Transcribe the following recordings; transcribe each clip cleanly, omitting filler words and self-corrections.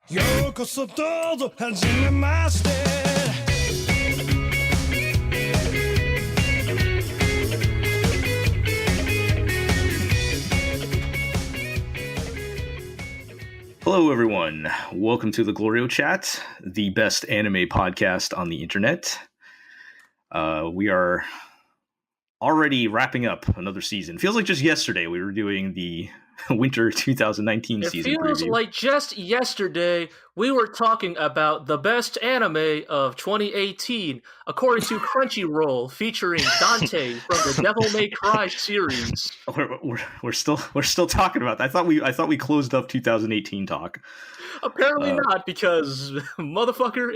ようこそどうぞはじめまして Hello, everyone. Welcome to the GLORIO Chat, the best anime podcast on the internet. We are already wrapping up another season. Feels like just yesterday we were doing the winter 2019 season preview. It feels like just yesterday we were talking about the best anime of 2018, according to Crunchyroll, featuring Dante from the Devil May Cry series. We're still talking about that. I thought we closed up 2018 talk. Apparently not, because motherfucker,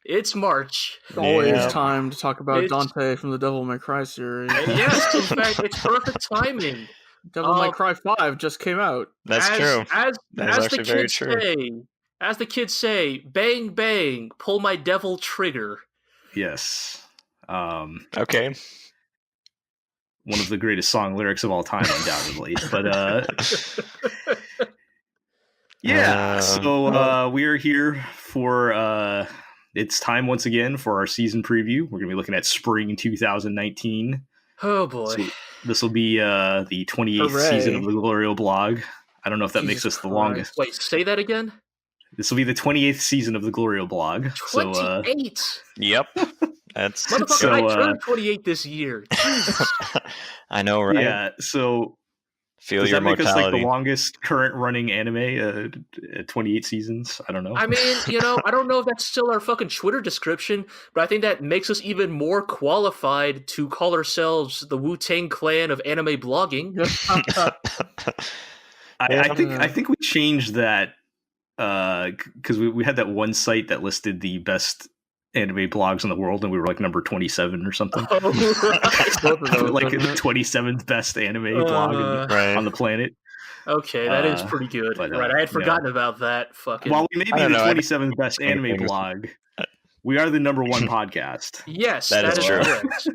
it's March. Always time to talk about Dante from the Devil May Cry series. Yes, in fact, it's perfect timing. Devil May Cry 5 just came out. That's true. As actually very true. As the kids say, bang bang, pull my devil trigger. Yes. Okay. One of the greatest song lyrics of all time, undoubtedly. But yeah. So we are here for it's time once again for our season preview. We're gonna be looking at spring 2019. Oh boy. So this will be the 28th season of the GLORIO blog. I don't know if that makes us the longest. Wait, say that again? This will be the 28th season of the GLORIO blog. 28? Yep. That's Motherfucker, I turned 28 this year. Jesus. I know, right? Yeah, so Feel does your that make mortality. us like the longest current running anime at 28 seasons? I don't know. I mean, I don't know if that's still our fucking Twitter description, but I think that makes us even more qualified to call ourselves the Wu-Tang Clan of anime blogging. I think we changed that because we had that one site that listed the best anime blogs in the world, and we were like number 27 or something. Oh, right. Like the 27th best anime blog on the planet. Okay, that is pretty good. But, right, I had forgotten about that. Fucking. While we may be the 27th best anime blog, we are the number one podcast. Yes, that is true. Correct.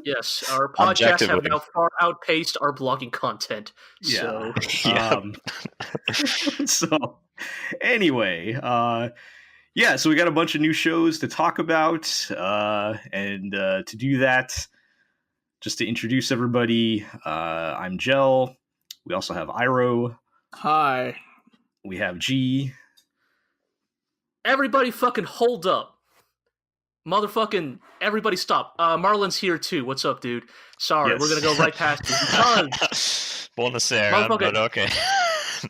Yes, our podcasts have now far outpaced our blogging content. So, so anyway, yeah, so we got a bunch of new shows to talk about, and to do that, just to introduce everybody, I'm Gel. We also have Iro. Hi. We have Gee. Everybody fucking hold up. Motherfucking everybody stop. Marlin's here too. What's up, dude? Sorry, Yes. we're gonna go right past you. Bonus there, but okay.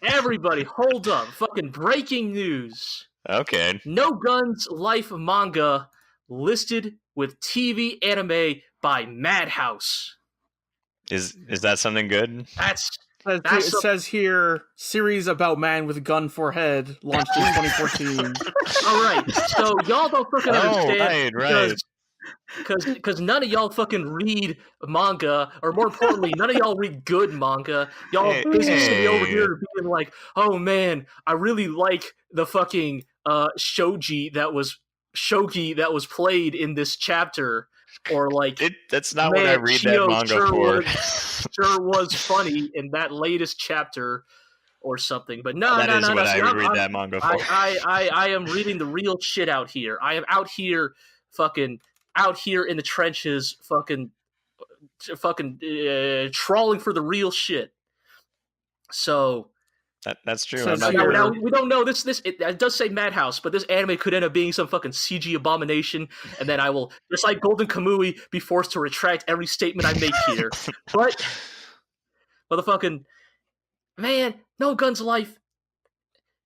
Everybody hold up. Fucking breaking news. Okay. No Guns Life manga listed with TV anime by Madhouse. Is that something good? It says here, series about man with gun for head, launched in 2014. All right, so y'all don't fucking understand. Right. Because none of y'all fucking read manga, or more importantly, none of y'all read good manga. Y'all busy sitting over here being like, oh man, I really like the fucking shogi that was played in this chapter, or like that's not what I read that manga for. Sure was funny in that latest chapter or something, but no. That is what I would read that manga for. I am reading the real shit out here. I am out here in the trenches, fucking trawling for the real shit. So that's true. So now we don't know this. It does say Madhouse, but this anime could end up being some fucking CG abomination, and then I will, just like Golden Kamui, be forced to retract every statement I make here. But motherfucking man, No Guns Life,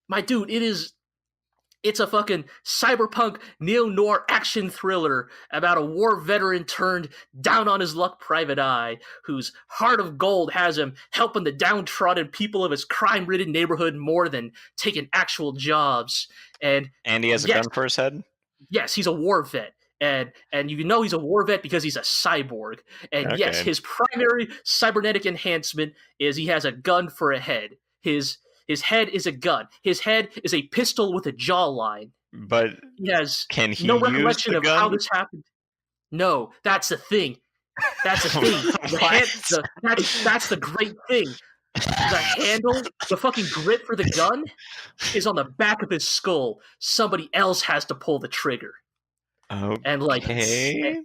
my dude, it's a fucking cyberpunk neo-noir action thriller about a war veteran turned down-on-his-luck private eye whose heart of gold has him helping the downtrodden people of his crime-ridden neighborhood more than taking actual jobs. And he has a gun for his head? Yes, he's a war vet. And he's a war vet because he's a cyborg. And yes, his primary cybernetic enhancement is he has a gun for a head. His head is a gun. His head is a pistol with a jawline. But can he no recollection of how this happened. No, that's the thing. That's the thing. That's the great thing. The handle, the fucking grip for the gun, is on the back of his skull. Somebody else has to pull the trigger. And like, he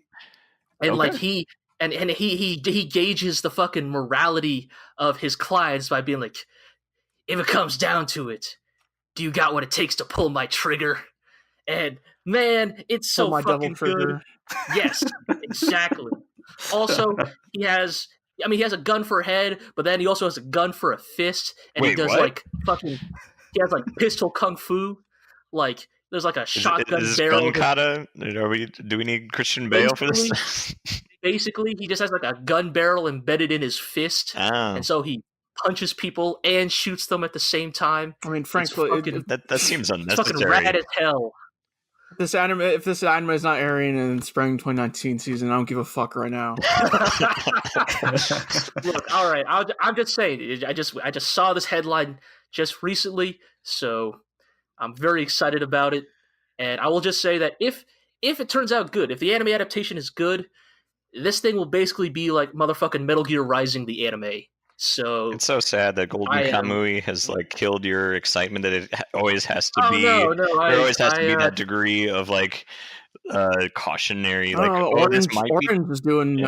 gauges the fucking morality of his clients by being like, if it comes down to it, do you got what it takes to pull my trigger? And man, it's so fucking good. Yes, exactly. Also, he has a gun for a head, but then he also has a gun for a fist, and he does like fucking. He has like pistol kung fu, like there's like a shotgun barrel. Gun do we need Christian Bale for this? Basically, he just has like a gun barrel embedded in his fist, and so he punches people and shoots them at the same time. I mean, frankly, that seems unnecessary. It's fucking rad as hell. If this anime is not airing in spring 2019 season, I don't give a fuck right now. Look, all right, I'm just saying. I just saw this headline just recently, so I'm very excited about it. And I will just say that if it turns out good, if the anime adaptation is good, this thing will basically be like motherfucking Metal Gear Rising the anime. So it's so sad that Golden Kamui has like killed your excitement that it always has to be. There always has to be that degree of like cautionary. Like Orange is doing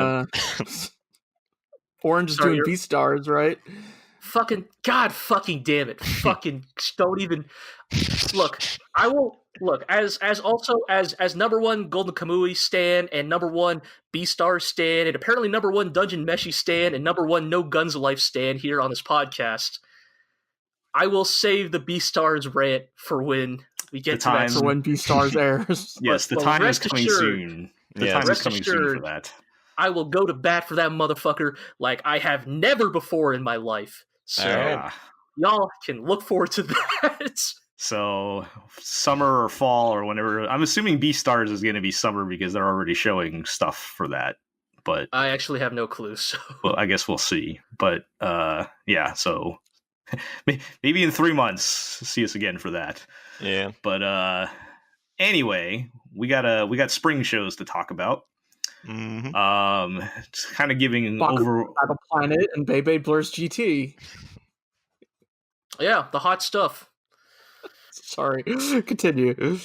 Orange is doing Beastars, right? Fucking God, fucking damn it! Fucking don't even look. I will look as number one Golden Kamui stan and number one Beastar stan and apparently number one Dungeon Meshi stan and number one No Guns Life stan here on this podcast. I will save the Beastars rant for when we get to that. For when Beastars airs. Yes, the time is coming soon. The time is coming soon for that. I will go to bat for that motherfucker like I have never before in my life. So y'all can look forward to that. So summer or fall or whenever. I'm assuming Beastars is going to be summer because they're already showing stuff for that. But I actually have no clue. So well, I guess we'll see. But yeah, so maybe in 3 months, see us again for that. Yeah. But anyway, we got spring shows to talk about. Mm-hmm. Just kind of giving Battle Planet and Beyblade Blurs GT. Yeah, the hot stuff. Sorry, continue.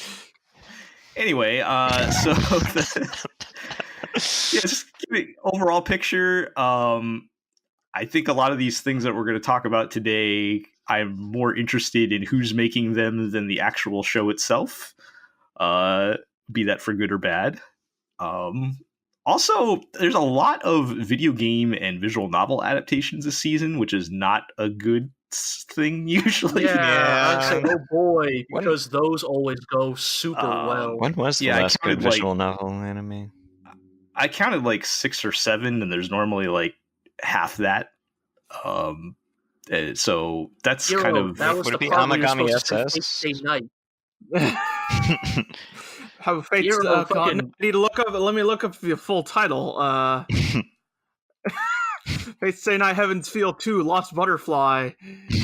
Anyway, so just giving overall picture. I think a lot of these things that we're going to talk about today, I'm more interested in who's making them than the actual show itself. Be that for good or bad. Also, there's a lot of video game and visual novel adaptations this season, which is not a good thing usually. Yeah. I'd say, oh boy, because those always go super well. When was the last good visual novel anime? I counted like 6 or 7, and there's normally like half that. So that's kind of... Would it be Amagami SS? How Fate's need to look up. Let me look up the full title. Fate's Stay Night, Heaven's Feel 2, Lost Butterfly.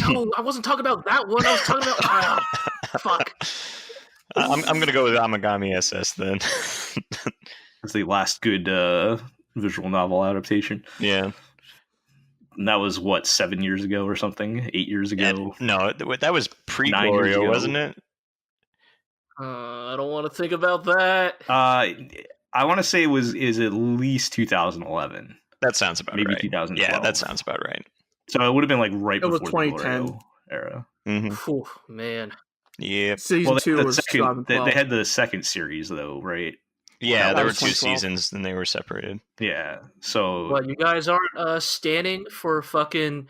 No, I wasn't talking about that one. I was talking about fuck. I'm gonna go with Amagami SS then. It's the last good visual novel adaptation. Yeah. And that was, 7 years ago or something? 8 years ago? No, that was pre-GLORIO, wasn't it? I don't want to think about that. I want to say is at least 2011. That sounds about right. Maybe 2012. Yeah, that sounds about right. So it would have been like right before the 2010 GLORIO era. Mm-hmm. Ooh, man. Yeah. Season 2 was they had the second series though, right? Yeah, there were 2 seasons, and they were separated. Yeah. So what, you guys aren't standing for fucking...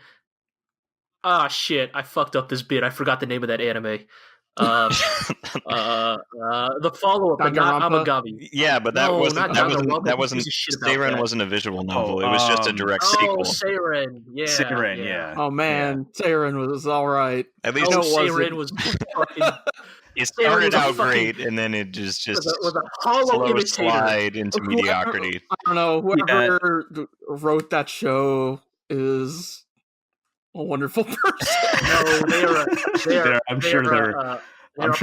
Ah, shit, I fucked up this bit. I forgot the name of that anime. The follow-up, but not Amagami. Yeah, but that wasn't Seiren wasn't a visual novel. It was just a direct sequel. Oh, Seiren, yeah. Seiren, yeah. Oh man, yeah. Seiren was all right. At least Seiren was fucking... It started out great, and then it just was a hollow slide into mediocrity. I don't know. Whoever wrote that show is a wonderful person. No, they're I'm sure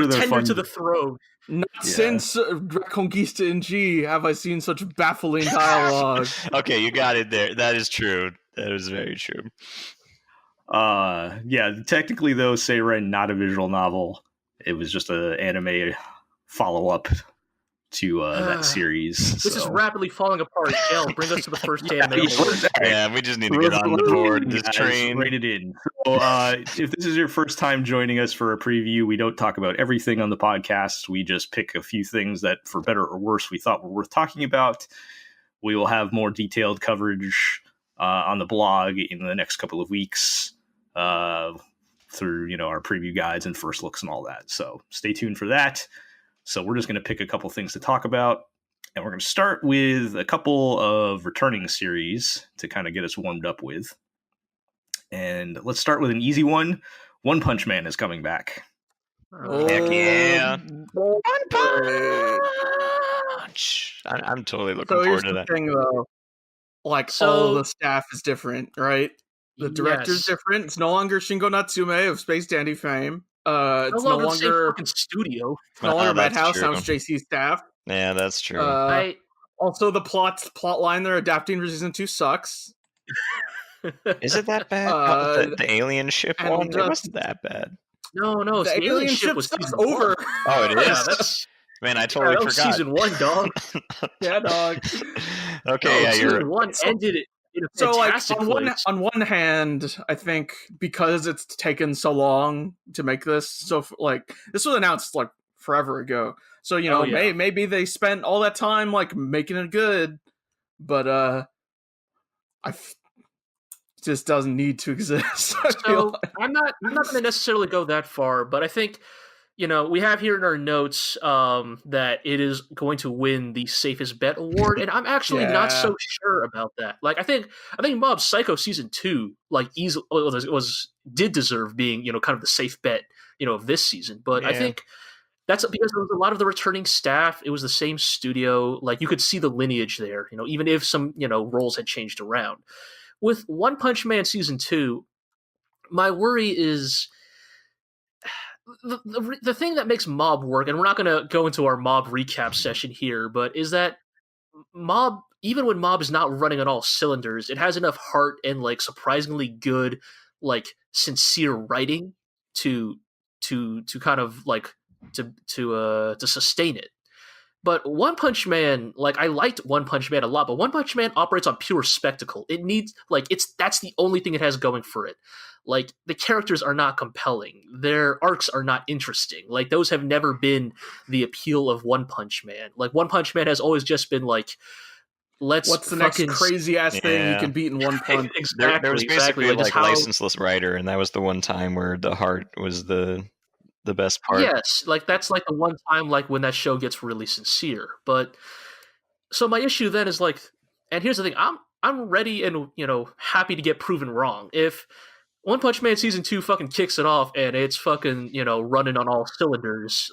they're fun to the throne. Not since Reconquista in G have I seen such baffling dialogue. Okay, you got it there. That is true. That is very true. Yeah, technically though, Seiren not a visual novel. It was just an anime follow-up to that series. This is rapidly falling apart. Jail, bring us to the first anime. Yeah, we just need to get on the board. This train. Rein it in. So, if this is your first time joining us for a preview, we don't talk about everything on the podcast. We just pick a few things that, for better or worse, we thought were worth talking about. We will have more detailed coverage on the blog in the next couple of weeks through our preview guides and first looks and all that. So stay tuned for that. So we're just going to pick a couple things to talk about, and we're going to start with a couple of returning series to kind of get us warmed up with. And let's start with an easy one. One Punch Man is coming back. Heck yeah. One Punch! I'm totally looking forward to that. Thing, though, all the staff is different, right? The director's different. It's no longer Shingo Natsume of Space Dandy fame. It's no longer fucking studio. It's no longer Madhouse. Now it's JC's staff. Yeah, that's true. Also, the plot line they're adapting for season 2 sucks. Is it that bad? The alien ship one? It wasn't that bad. No, the alien ship was over. Oh, it is? Man, I totally forgot. Season 1, dog. Yeah, dog. Okay, season 1 ended it. So, on one hand, I think because it's taken so long to make this, so this was announced forever ago. So maybe they spent all that time making it good, but just doesn't need to exist. I'm not going to necessarily go that far, but I think we have here in our notes that it is going to win the Safest Bet award, and I'm actually not so sure about that. I think Mob Psycho season 2 easily did deserve being kind of the safe bet of this season, but I think that's because there was a lot of the returning staff. It was the same studio. You could see the lineage there. Even if some roles had changed around. With One Punch Man season 2, my worry is. The thing that makes Mob work, and we're not going to go into our Mob recap session here, but is that Mob, even when Mob is not running on all cylinders, it has enough heart and surprisingly good, sincere writing to kind of to sustain it. But One Punch Man, I liked One Punch Man a lot, but One Punch Man operates on pure spectacle. It needs that's the only thing it has going for it. The characters are not compelling. Their arcs are not interesting. Those have never been the appeal of One Punch Man. One Punch Man has always just been what's the next crazy ass thing you can beat in one punch? Exactly, there was basically a licenseless writer, and that was the one time where the heart was the best part. Yes, that's the one time when that show gets really sincere. But so my issue then is and here's the thing, I'm ready and happy to get proven wrong. If One Punch Man season 2 fucking kicks it off and it's fucking running on all cylinders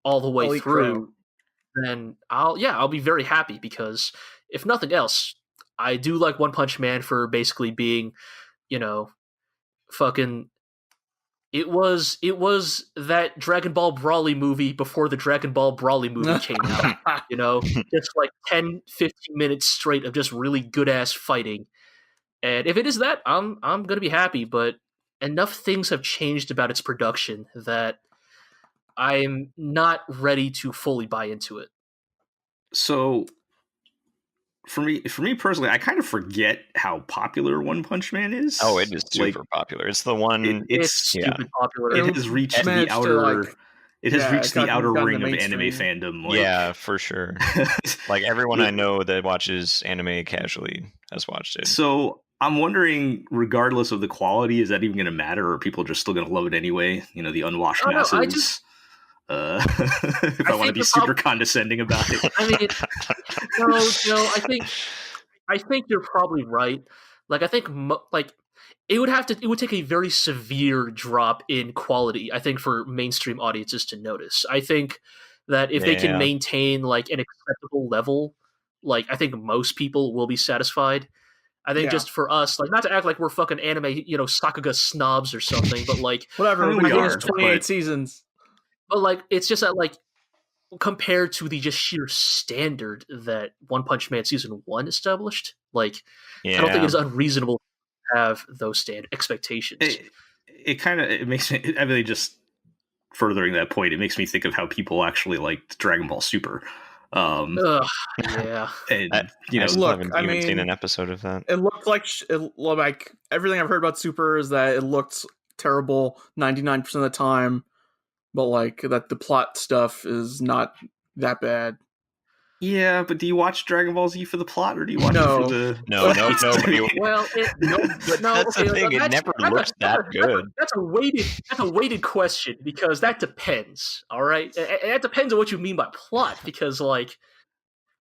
all the way through, then I'll be very happy, because if nothing else, I do like One Punch Man for basically being fucking. It was that Dragon Ball Brawly movie before the Dragon Ball Brawly movie came out. Just 10, 15 minutes straight of just really good ass fighting. And if it is that, I'm gonna be happy. But enough things have changed about its production that I'm not ready to fully buy into it. So for me personally, I kind of forget how popular One Punch Man is. Oh, it is super popular. It's the one. It's stupid popular. It has reached the outer. It has reached the outer ring of anime fandom. Yeah, for sure. Everyone I know that watches anime casually has watched it. So I'm wondering, regardless of the quality, is that even going to matter, or are people just still going to love it anyway? The unwashed masses. If I want to be super condescending about it. I mean, no. I think you're probably right. I think it would take a very severe drop in quality, I think, for mainstream audiences to notice. I think that if they can maintain an acceptable level, I think most people will be satisfied. I think just for us, not to act like we're fucking anime, Sakuga snobs or something, but whatever. We are 28 seasons. But it's just that compared to the just sheer standard that One Punch Man season 1 established, I don't think it's unreasonable to have those standard expectations. It makes me, I mean, just furthering that point, it makes me think of how people actually liked Dragon Ball Super. Yeah. And, I haven't seen an episode of that. It looked like everything I've heard about Super is that it looked terrible 99% of the time, but like that the plot stuff is not that bad. Yeah, but do you watch Dragon Ball Z for the plot, or do you watch it for the... No. Well, that's the thing. It never looks that good. That's a weighted question, because that depends. All right, and that depends on what you mean by plot. Because, like,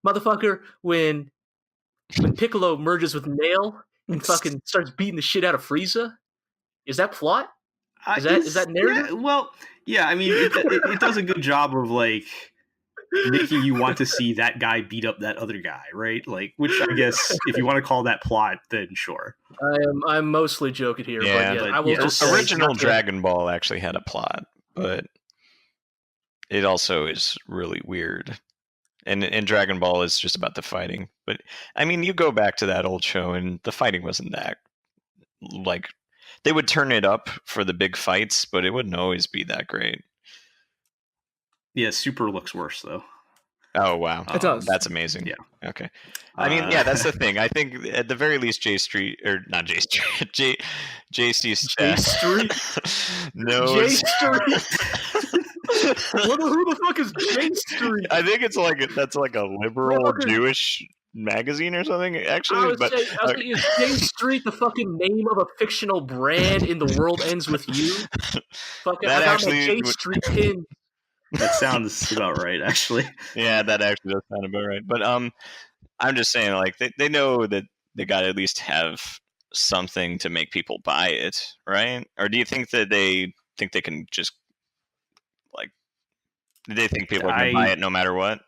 motherfucker, when Piccolo merges with Nail and fucking starts beating the shit out of Frieza, is that plot? Is that narrative? Yeah. I mean, it does a good job of like making you want to see that guy beat up that other guy, right? Like, which I guess if you want to call that plot, then sure. I'm mostly joking here, but I will just say original Dragon Ball actually had a plot, but it also is really weird. And Dragon Ball is just about the fighting. But I mean, you go back to that old show, and the fighting wasn't that like they would turn it up for the big fights, but it wouldn't always be that great. Yeah, Super looks worse though. Oh wow, it does. That's amazing. Yeah. Okay. I mean, that's the thing. I think at the very least, JC Street. No. J Street. Who the fuck is J Street? I think that's like a liberal Jewish magazine or something. Actually, is J Street the fucking name of a fictional brand in The World Ends With You? Fucking, I got my J Street pin. That sounds about right, actually. Yeah, that actually does sound about right. But I'm just saying, like, they know that they got to at least have something to make people buy it, right? Or do you think that they think they can just, like, do they think people are going to buy it no matter what?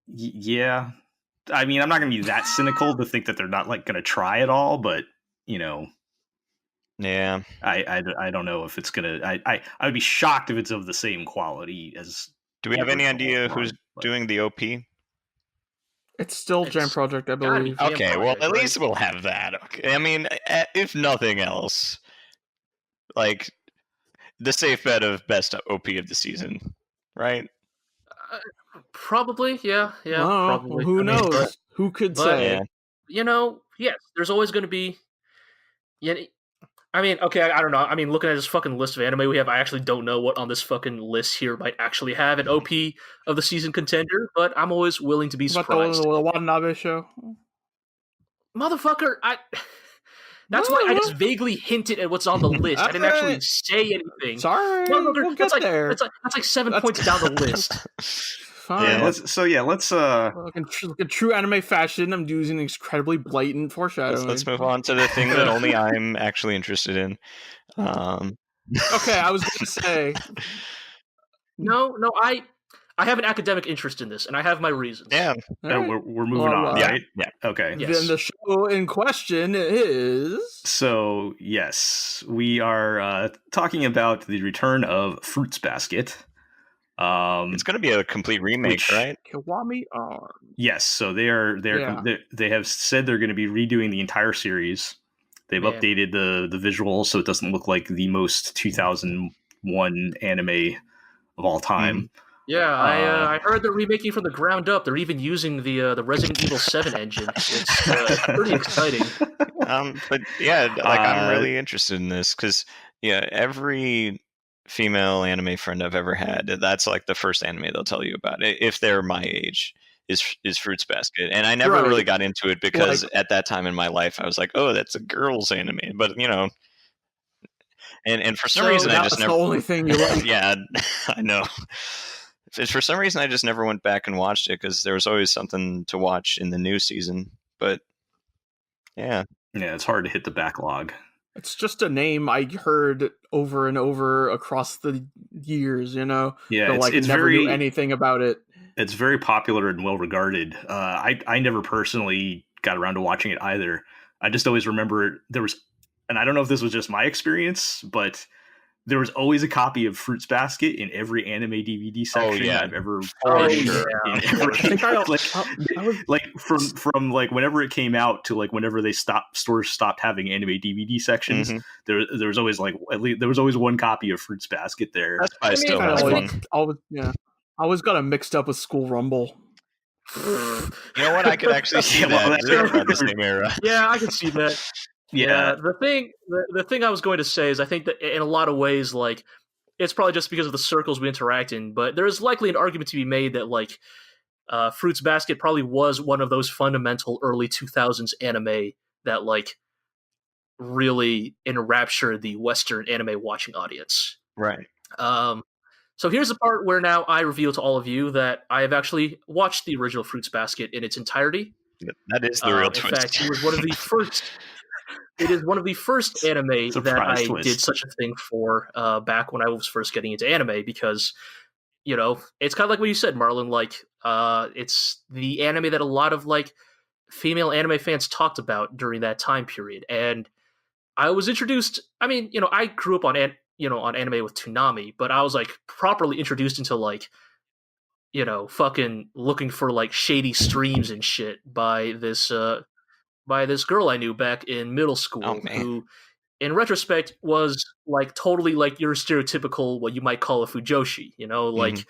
Yeah. I mean, I'm not going to be that cynical to think that they're not, like, going to try it all, but, you know... Yeah, I don't know if it's gonna. I would be shocked if it's of the same quality as. Do we have any idea who's doing the OP? It's still Jam Project, I believe. Okay, well at least we'll have that. Okay, I mean, if nothing else, like the safe bet of best OP of the season, right? Probably, yeah, probably. Who knows? Who could say? You know, yes. There's always going to be. Yeah. I mean, okay, I don't know. I mean, looking at this fucking list of anime we have, I actually don't know what on this fucking list here might actually have an OP of the season contender, but I'm always willing to be surprised. The Watanabe show? Motherfucker, that's why I just vaguely hinted at what's on the list. I didn't actually say anything. Sorry, we'll get there. That's like 7 points down the list. Fine. Yeah, let's in true anime fashion, I'm using incredibly blatant foreshadowing. Let's move on to the thing that only I'm actually interested in. Okay, I was going to say. No, I have an academic interest in this, and I have my reasons. Yeah, right. We're moving on, right? Yeah. Okay. Yes. Then the show in question is. So yes, we are talking about the return of Fruits Basket. It's going to be a complete remake, right? Kiwami Arms. Yes, so they have said they're going to be redoing the entire series. They've updated the visuals so it doesn't look like the most 2001 anime of all time. Yeah, I heard they're remaking from the ground up. They're even using the Resident Evil 7 engine. It's pretty exciting. But yeah, like I'm really interested in this because every female anime friend I've ever had, that's like the first anime they'll tell you about if they're my age is Fruits Basket. And I never really got into it because at that time in my life I was like, oh, that's a girls anime. But and for some reason I just never the only thing you like. Yeah, I know. For some reason I just never went back and watched it because there was always something to watch in the new season. But yeah, it's hard to hit the backlog. It's just a name I heard over and over across the years, Yeah, but it's never knew anything about it. It's very popular and well regarded. I never personally got around to watching it either. I just always remember there was, and I don't know if this was just my experience, but there was always a copy of Fruits Basket in every anime DVD section I've ever sure. in every, like from like whenever it came out to like whenever stores stopped having anime DVD sections, there was always like at least there was always one copy of Fruits Basket there. I still has one. I always got it mixed up with School Rumble. You know what? I could actually see that. They're about the same era. Yeah, I could see that. Yeah. The thing I was going to say is I think that in a lot of ways, like, it's probably just because of the circles we interact in, but there's likely an argument to be made that, like, Fruits Basket probably was one of those fundamental early 2000s anime that, like, really enraptured the Western anime watching audience. Right. So here's the part where now I reveal to all of you that I have actually watched the original Fruits Basket in its entirety. That is the real twist. In fact, it was one of the first. It is one of the first anime that I did such a thing for back when I was first getting into anime, because, you know, it's kind of like what you said, Marlin. Like, it's the anime that a lot of like female anime fans talked about during that time period, and I was introduced. I mean, you know, I grew up on anime with Toonami, but I was like properly introduced into like, you know, fucking looking for like shady streams and shit by this girl I knew back in middle school, who, in retrospect, was like totally like your stereotypical what you might call a fujoshi, you know, like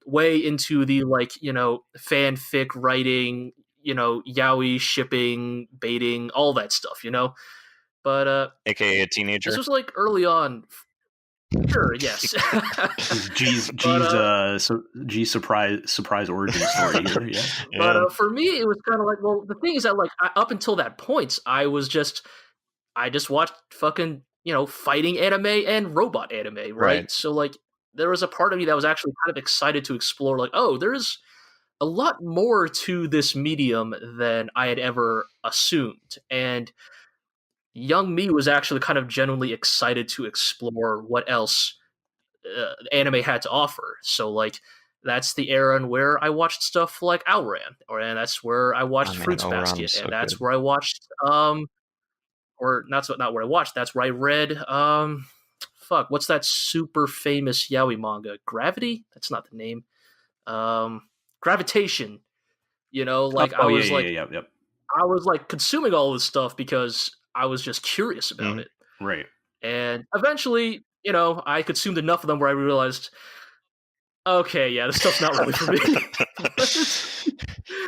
way into the like, you know, fanfic writing, you know, yaoi shipping, baiting, all that stuff, you know. But aka a teenager. This was like early on. Sure, yes. Gee's surprise origin story here. Yeah. But for me, it was kind of like, well, the thing is that like up until that point, I just watched fucking, you know, fighting anime and robot anime, right? So like there was a part of me that was actually kind of excited to explore, like, oh, there's a lot more to this medium than I had ever assumed, and young me was actually kind of genuinely excited to explore what else anime had to offer. So, like, that's the era in where I watched stuff like Owlran, and that's where I watched Fruits Basket, and that's where I watched, or not where I watched. That's where I read, what's that super famous yaoi manga? Gravity? That's not the name. Gravitation. You know, like I was like consuming all this stuff because I was just curious about it. Right. And eventually, you know, I consumed enough of them where I realized, okay, yeah, this stuff's not really for me.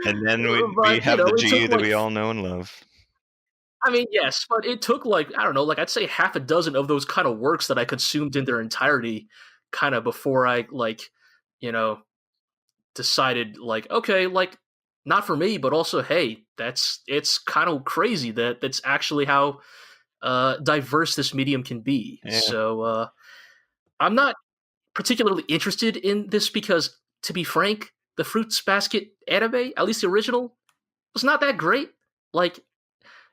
And then we have the G that we all know and love. I mean, yes, but it took like, I don't know, like I'd say half a dozen of those kind of works that I consumed in their entirety kind of before I like, you know, decided like, okay, like not for me, but also, hey, it's kind of crazy that that's actually how diverse this medium can be. Yeah. So I'm not particularly interested in this because, to be frank, the Fruits Basket anime, at least the original, was not that great. Like,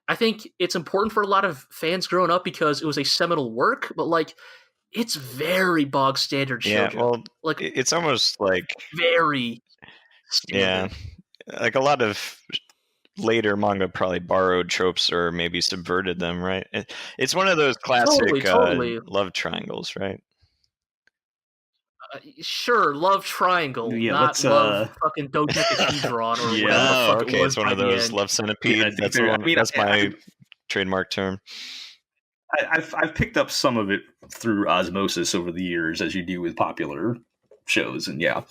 I think it's important for a lot of fans growing up because it was a seminal work, but like, it's very bog standard shoujo. Yeah, well, like it's almost like very standard. Yeah, like a lot of later manga probably borrowed tropes or maybe subverted them, right? It's one of those classic totally. love triangles, right? Sure, love triangle, not love fucking dodecahedron or whatever the fuck it was. It's one of those love centipede. Yeah, that's my trademark term. I've picked up some of it through osmosis over the years, as you do with popular shows, and yeah.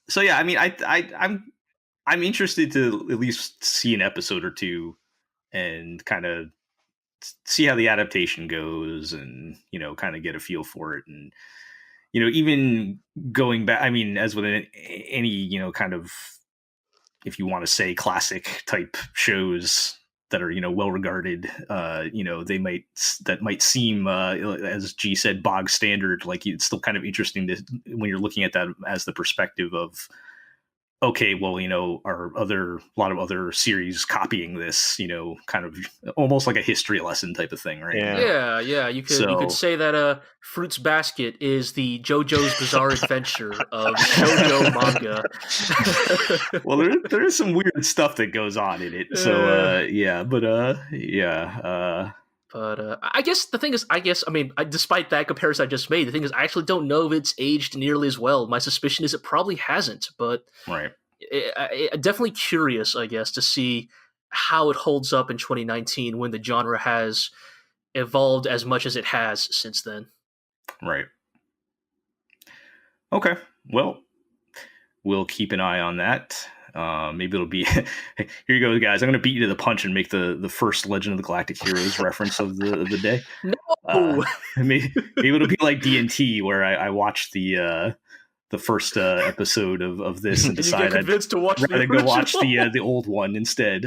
So yeah, I mean, I'm interested to at least see an episode or two and kind of see how the adaptation goes, and you know, kind of get a feel for it, and you know, even going back. I mean, as with any you know, kind of, if you want to say classic type shows that are, you know, well regarded, you know, that might seem as G said, bog standard. Like, it's still kind of interesting when you're looking at that as the perspective of, okay, well, you know, a lot of other series copying this, you know, kind of almost like a history lesson type of thing, right? Yeah. You could say that Fruits Basket is the JoJo's Bizarre Adventure of shoujo manga. Well, there is some weird stuff that goes on in it, so yeah. But I guess the thing is, despite that comparison I just made, the thing is, I actually don't know if it's aged nearly as well. My suspicion is it probably hasn't, but right. Definitely curious, I guess, to see how it holds up in 2019 when the genre has evolved as much as it has since then. Right. Okay. Well, we'll keep an eye on that. Maybe it'll be here you go, guys. I'm going to beat you to the punch and make the first Legend of the Galactic Heroes reference of the day. No, maybe it'll be like D&T, where I watched the first episode of this and decide I'd rather go watch the old one instead.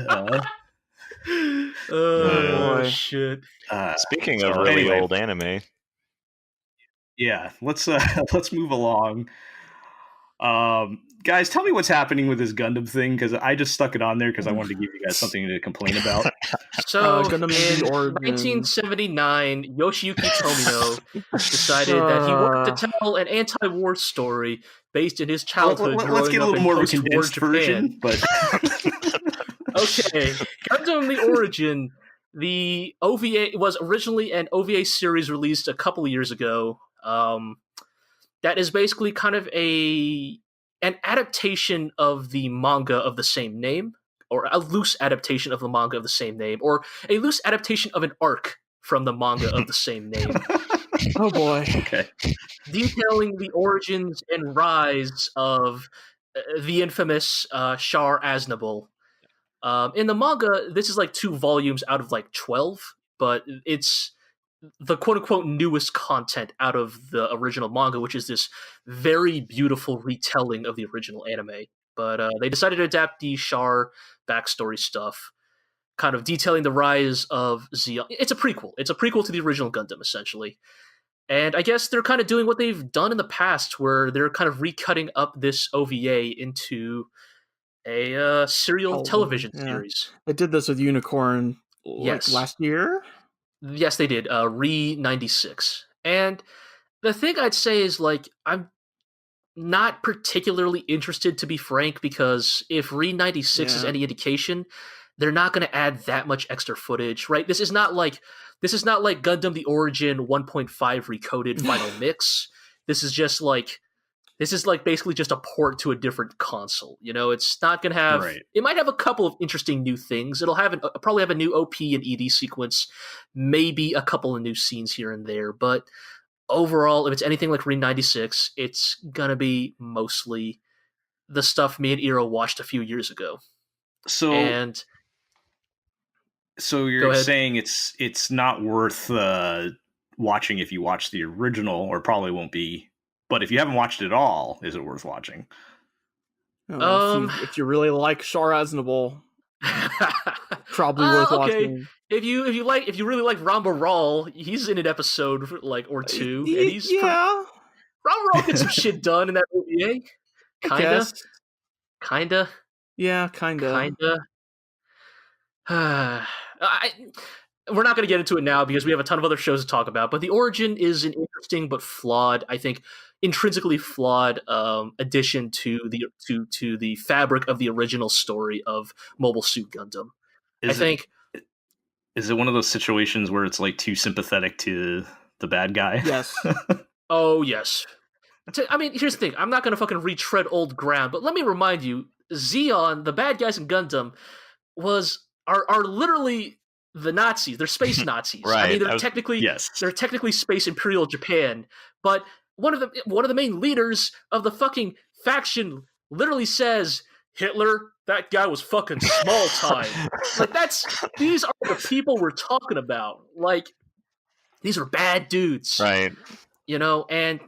Shit. Speaking of really old anime, yeah, let's move along. Guys, tell me what's happening with this Gundam thing, because I just stuck it on there because I wanted to give you guys something to complain about. So, in 1979, Yoshiyuki Tomino decided that he wanted to tell an anti-war story based in his childhood. Let's get a little more of a condensed version. But okay, Gundam the Origin. The OVA was originally an OVA series released a couple of years ago. That is basically kind of an adaptation of the manga of the same name, or a loose adaptation of the manga of the same name, or a loose adaptation of an arc from the manga of the same name. Oh boy. Okay. Detailing the origins and rise of the infamous Char Aznable. In the manga, this is like 2 volumes out of like 12, but it's the quote-unquote newest content out of the original manga, which is this very beautiful retelling of the original anime. But they decided to adapt the Char backstory stuff, kind of detailing the rise of Zeon. It's a prequel. It's a prequel to the original Gundam, essentially. And I guess they're kind of doing what they've done in the past, where they're kind of recutting up this OVA into a serial television series. They did this with Unicorn last year? Yes, they did. Re 96. And the thing I'd say is, like, I'm not particularly interested, to be frank, because if Re 96 is any indication, they're not going to add that much extra footage, right? This is not like Gundam the Origin 1.5 recoded final mix. This is basically just a port to a different console. You know, it's not going to have. Right. It might have a couple of interesting new things. It'll probably have a new OP and ED sequence, maybe a couple of new scenes here and there. But overall, if it's anything like Re 96, it's gonna be mostly the stuff me and Iro watched a few years ago. So you're saying it's not worth watching if you watch the original, or probably won't be. But if you haven't watched it at all, is it worth watching? If you really like Char Aznable, probably worth watching. If you really like Ramba Rawl, he's in an episode or 2, and he's Ramba Rawl gets some shit done in that OVA. Kinda. Yeah, kinda. We're not going to get into it now because we have a ton of other shows to talk about, but The Origin is an interesting but flawed, I think, intrinsically flawed addition to the fabric of the original story of Mobile Suit Gundam. Is it one of those situations where it's like too sympathetic to the bad guy? Yes. Oh, yes. I mean, here's the thing. I'm not going to fucking retread old ground, but let me remind you, Zeon, the bad guys in Gundam, are literally the Nazis. They're space Nazis. Right. I mean, they're technically space Imperial Japan, but one of the main leaders of the fucking faction literally says, Hitler, that guy was fucking small time. Like, these are the people we're talking about. Like, these are bad dudes. Right. You know, and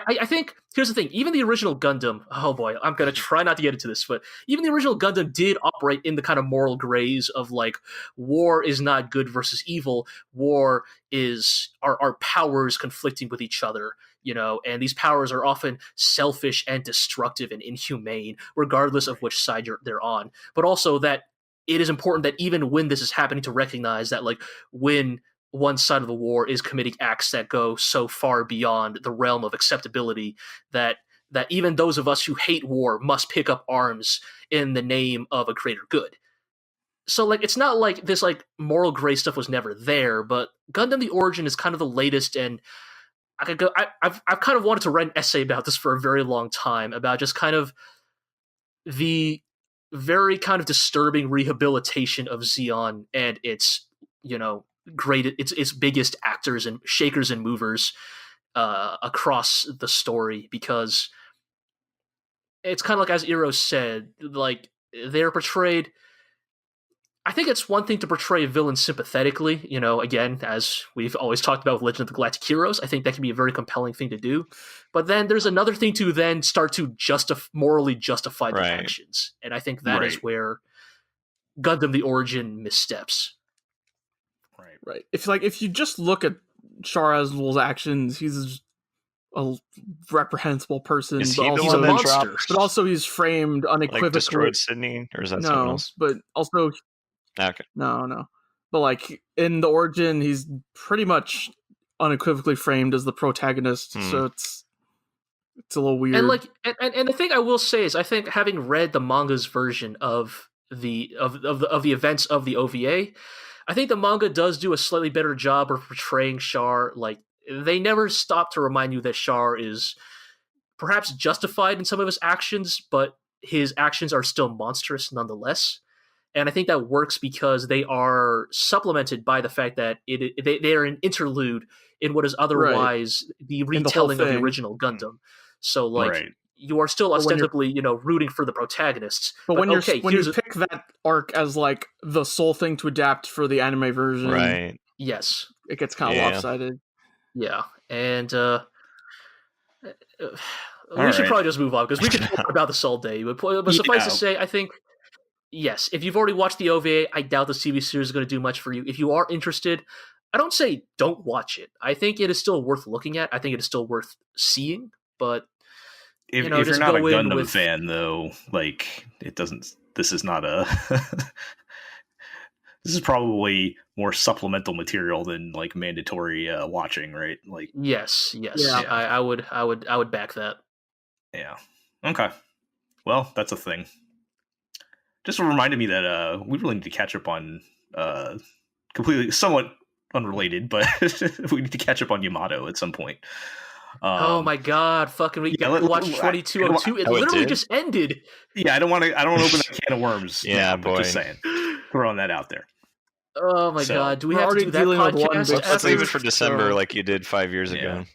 I think, here's the thing, even the original Gundam, oh boy, I'm going to try not to get into this, but even the original Gundam did operate in the kind of moral grays of, like, war is not good versus evil, war is our powers conflicting with each other, you know, and these powers are often selfish and destructive and inhumane, regardless of which side they're on. But also that it is important that even when this is happening, to recognize that, like, when one side of the war is committing acts that go so far beyond the realm of acceptability that even those of us who hate war must pick up arms in the name of a greater good. so like it's not like this like moral gray stuff was never there, but Gundam the Origin is kind of the latest, and I've kind of wanted to write an essay about this for a very long time, about just kind of the very kind of disturbing rehabilitation of Zeon and its, its biggest actors and shakers and movers across the story, because it's kind of like, as Iro said, like they're portrayed. I think it's one thing to portray a villain sympathetically, again, as we've always talked about with Legend of the Galactic Heroes. I think that can be a very compelling thing to do. But then there's another thing to then start to morally justify the actions. And I think that is where Gundam the Origin missteps. Right. If you just look at Char Aznavour's actions, he's a reprehensible person. Is but he also, he's a monster. But also he's framed unequivocally. Like destroyed Sydney? Or is that someone else? But also... Okay. No. But like in the Origin, he's pretty much unequivocally framed as the protagonist, so it's a little weird. And like, and the thing I will say is, I think having read the manga's version of the events of the OVA, I think the manga does do a slightly better job of portraying Char. Like, they never stop to remind you that Char is perhaps justified in some of his actions, but his actions are still monstrous nonetheless. And I think that works because they are supplemented by the fact that they are an interlude in what is otherwise the retelling of the original Gundam. So, like, you are still ostensibly, rooting for the protagonists. But when you pick that arc as, like, the sole thing to adapt for the anime version... Yes. It gets kind of lopsided. Yeah. And, we should probably just move on, because we could talk about this all day. But suffice to say, I think... Yes, if you've already watched the OVA, I doubt the TV series is going to do much for you. If you are interested, I don't say don't watch it. I think it is still worth looking at. I think it is still worth seeing. But if you're not a Gundam fan, though, like, it doesn't. This is not a. This is probably more supplemental material than like mandatory watching, right? Like, yes, yeah. I would back that. Yeah. Okay. Well, that's a thing. Just reminded me that we really need to catch up on completely, somewhat unrelated, but we need to catch up on Yamato at some point. Oh my god! Fucking we watched 2202. It literally just ended. Yeah, I don't want to open that can of worms. Yeah, boy. Just saying, throwing that out there. Oh my god! Do we have to do that podcast? Let's leave it for December, like you did 5 years ago.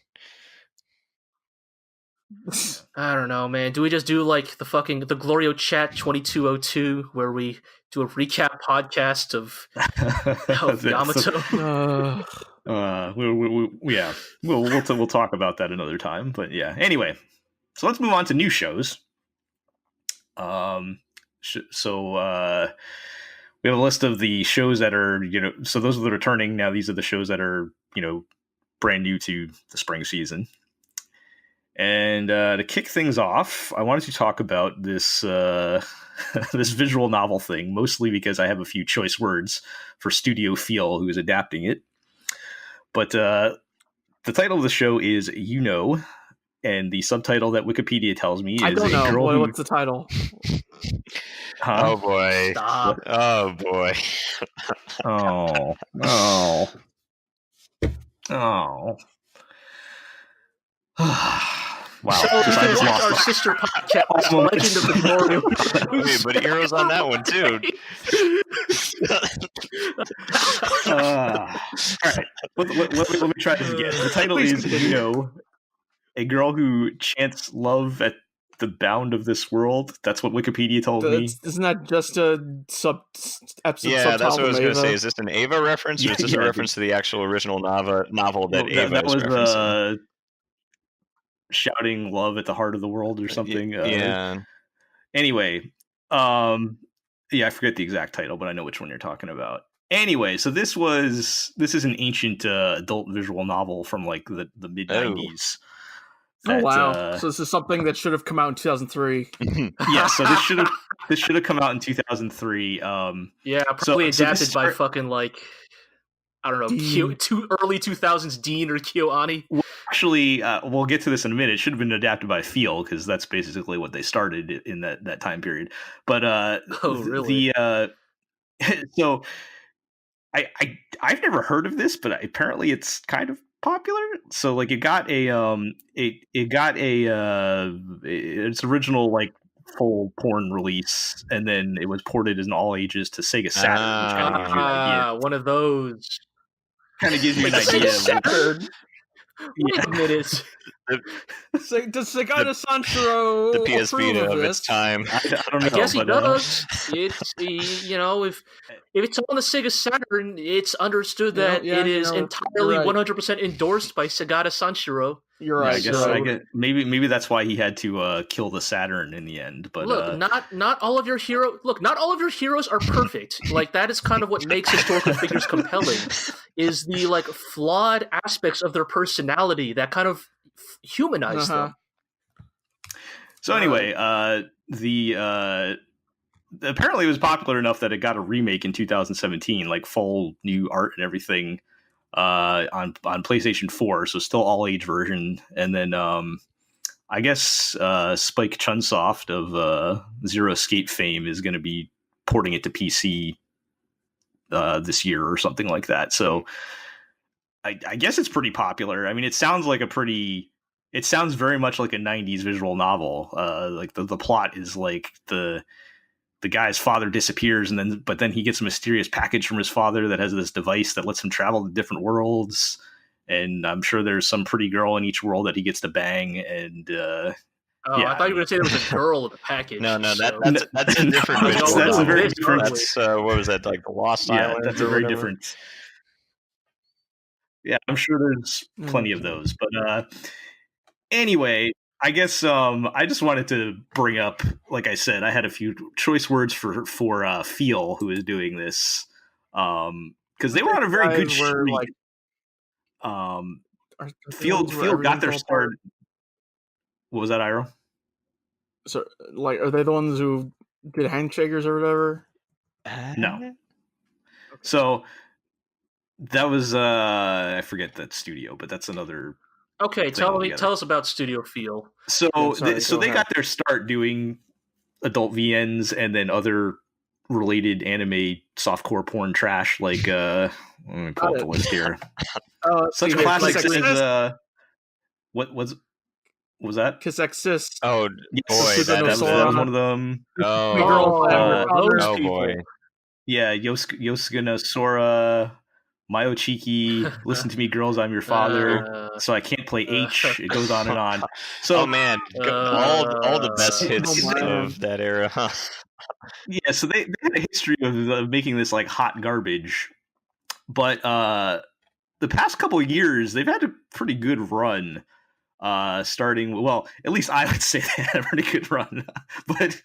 I don't know, man. Do we just do like the GLORIO Chat 2202, where we do a recap podcast of Yamato? We'll talk about that another time. But yeah, anyway, so let's move on to new shows. We have a list of the shows that are, so those are the returning. Now these are the shows that are, brand new to the spring season. And to kick things off, I wanted to talk about this this visual novel thing, mostly because I have a few choice words for Studio Feel, who is adapting it. But the title of the show is and the subtitle that Wikipedia tells me is I don't know. Girl Who... What's the title? Huh? Oh boy! Stop. Oh boy! Oh. Wow. So you can watch our sister podcast, Legend of the GLORIO. Wait, but Heroes on that one too. All right, let me try this again. The title is A Girl Who Chants Love at the Bound of This World. That's what Wikipedia told me. Isn't that just a episode? Yeah, that's what I was going to say. Is this an Ava reference, or is this a reference to the actual original novel that Ava is referencing? Shouting love at the heart of the world or something. Yeah. Anyway, I forget the exact title, but I know which one you're talking about. Anyway, so this is an ancient adult visual novel from like the mid 90s. Oh wow! So this is something that should have come out in 2003. Yeah, so this should have come out in 2003. Yeah, probably adapted by fucking like, I don't know, early 2000s Dean or KyoAni. Well, actually, we'll get to this in a minute. It should have been adapted by Feel, because that's basically what they started in that time period. But really? So I've never heard of this, but apparently it's kind of popular. So like it got its original like full porn release, and then it was ported as an all ages to Sega Saturn, which kind of gives you an idea. One of those. Kind of gives you an Sega idea. Saturn. Wait a minute. Does Sagata Sanshiro The PS approve Vita of of this? its time. I don't know. I guess he but, does. It's if it's on the Sega Saturn, it's understood that it is entirely 100% endorsed by Sagata Sanshiro. You're right. I guess maybe that's why he had to kill the Saturn in the end. But look, not all of your heroes are perfect. Like that is kind of what makes historical figures compelling, is the like flawed aspects of their personality that kind of humanize them. So anyway, apparently it was popular enough that it got a remake in 2017, like full new art and everything, on PlayStation 4. So still all age version. And then I guess Spike Chunsoft of Zero Escape fame is going to be porting it to PC this year or something like that. So I guess it's pretty popular. I mean, it sounds very much like a 90s visual novel. Like the plot is like the guy's father disappears, but then he gets a mysterious package from his father that has this device that lets him travel to different worlds. And I'm sure there's some pretty girl in each world that he gets to bang. And I thought you were going to say there was a girl in the package. No, that's a different. That's a very different. That's what was that, like the Lost Island? That's a very different. Yeah, I'm sure there's plenty of those. But anyway, I guess I just wanted to bring up, like I said, I had a few choice words for Feel, who is doing this, because they were on a very good streak. Feel got their start. What was that, Iro? So, like, are they the ones who did Handshakers or whatever? No. So that was I forget that studio, but that's another. Okay, tell us about Studio Feel. So they got their start doing adult VNs and then other related anime softcore porn trash, like let me pull up the list here. Such classics as what was that? Kiss Exist. Oh boy, that was one of them. Oh boy. Yeah, Yosuga Sora, Mayochiki, Listen to Me Girls, I'm Your Father, So I Can't Play H, it goes on and on. So, oh man, all the best hits of that era, huh? Yeah, so they had a history of making this like hot garbage, but the past couple of years, they've had a pretty good run. Starting, well, at least I would say they had a pretty good run, but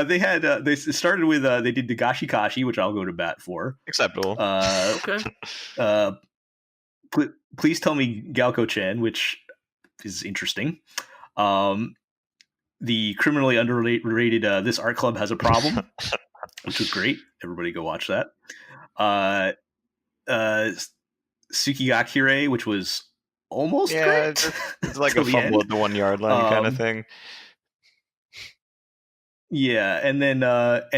they started with they did Dagashi Kashi, which I'll go to bat for. Acceptable. Okay. Please tell me Galco-chan, which is interesting. The criminally underrated This Art Club Has a Problem, which was great. Everybody go watch that. Tsukigakure, which was almost great. It's like a fumble at the 1 yard line kind of thing. Yeah, and then of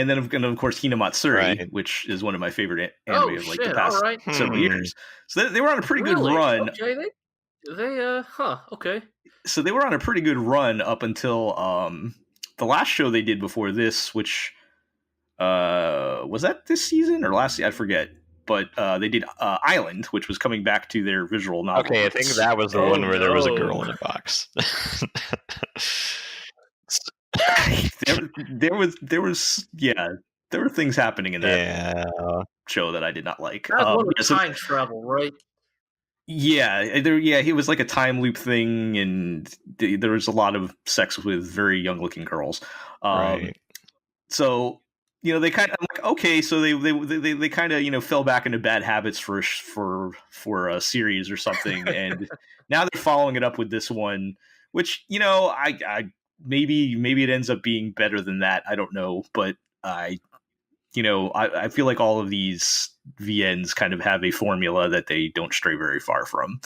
course Hinamatsuri, right, which is one of my favorite anime of like the past several years. So they were on a pretty good run. Okay, okay. So they were on a pretty good run up until the last show they did before this, which was that this season or last season? I forget. But they did Island, which was coming back to their visual novel. Okay, I think that was the one where there was a girl in a box. there were things happening in that show that I did not like. That one was time travel, right? Yeah, it was like a time loop thing, and there was a lot of sex with very young looking girls. Right. So they kind of like, okay, so they kind of fell back into bad habits for a series or something, and now they're following it up with this one, which I maybe it ends up being better than that. I don't know, but I feel like all of these VNs kind of have a formula that they don't stray very far from.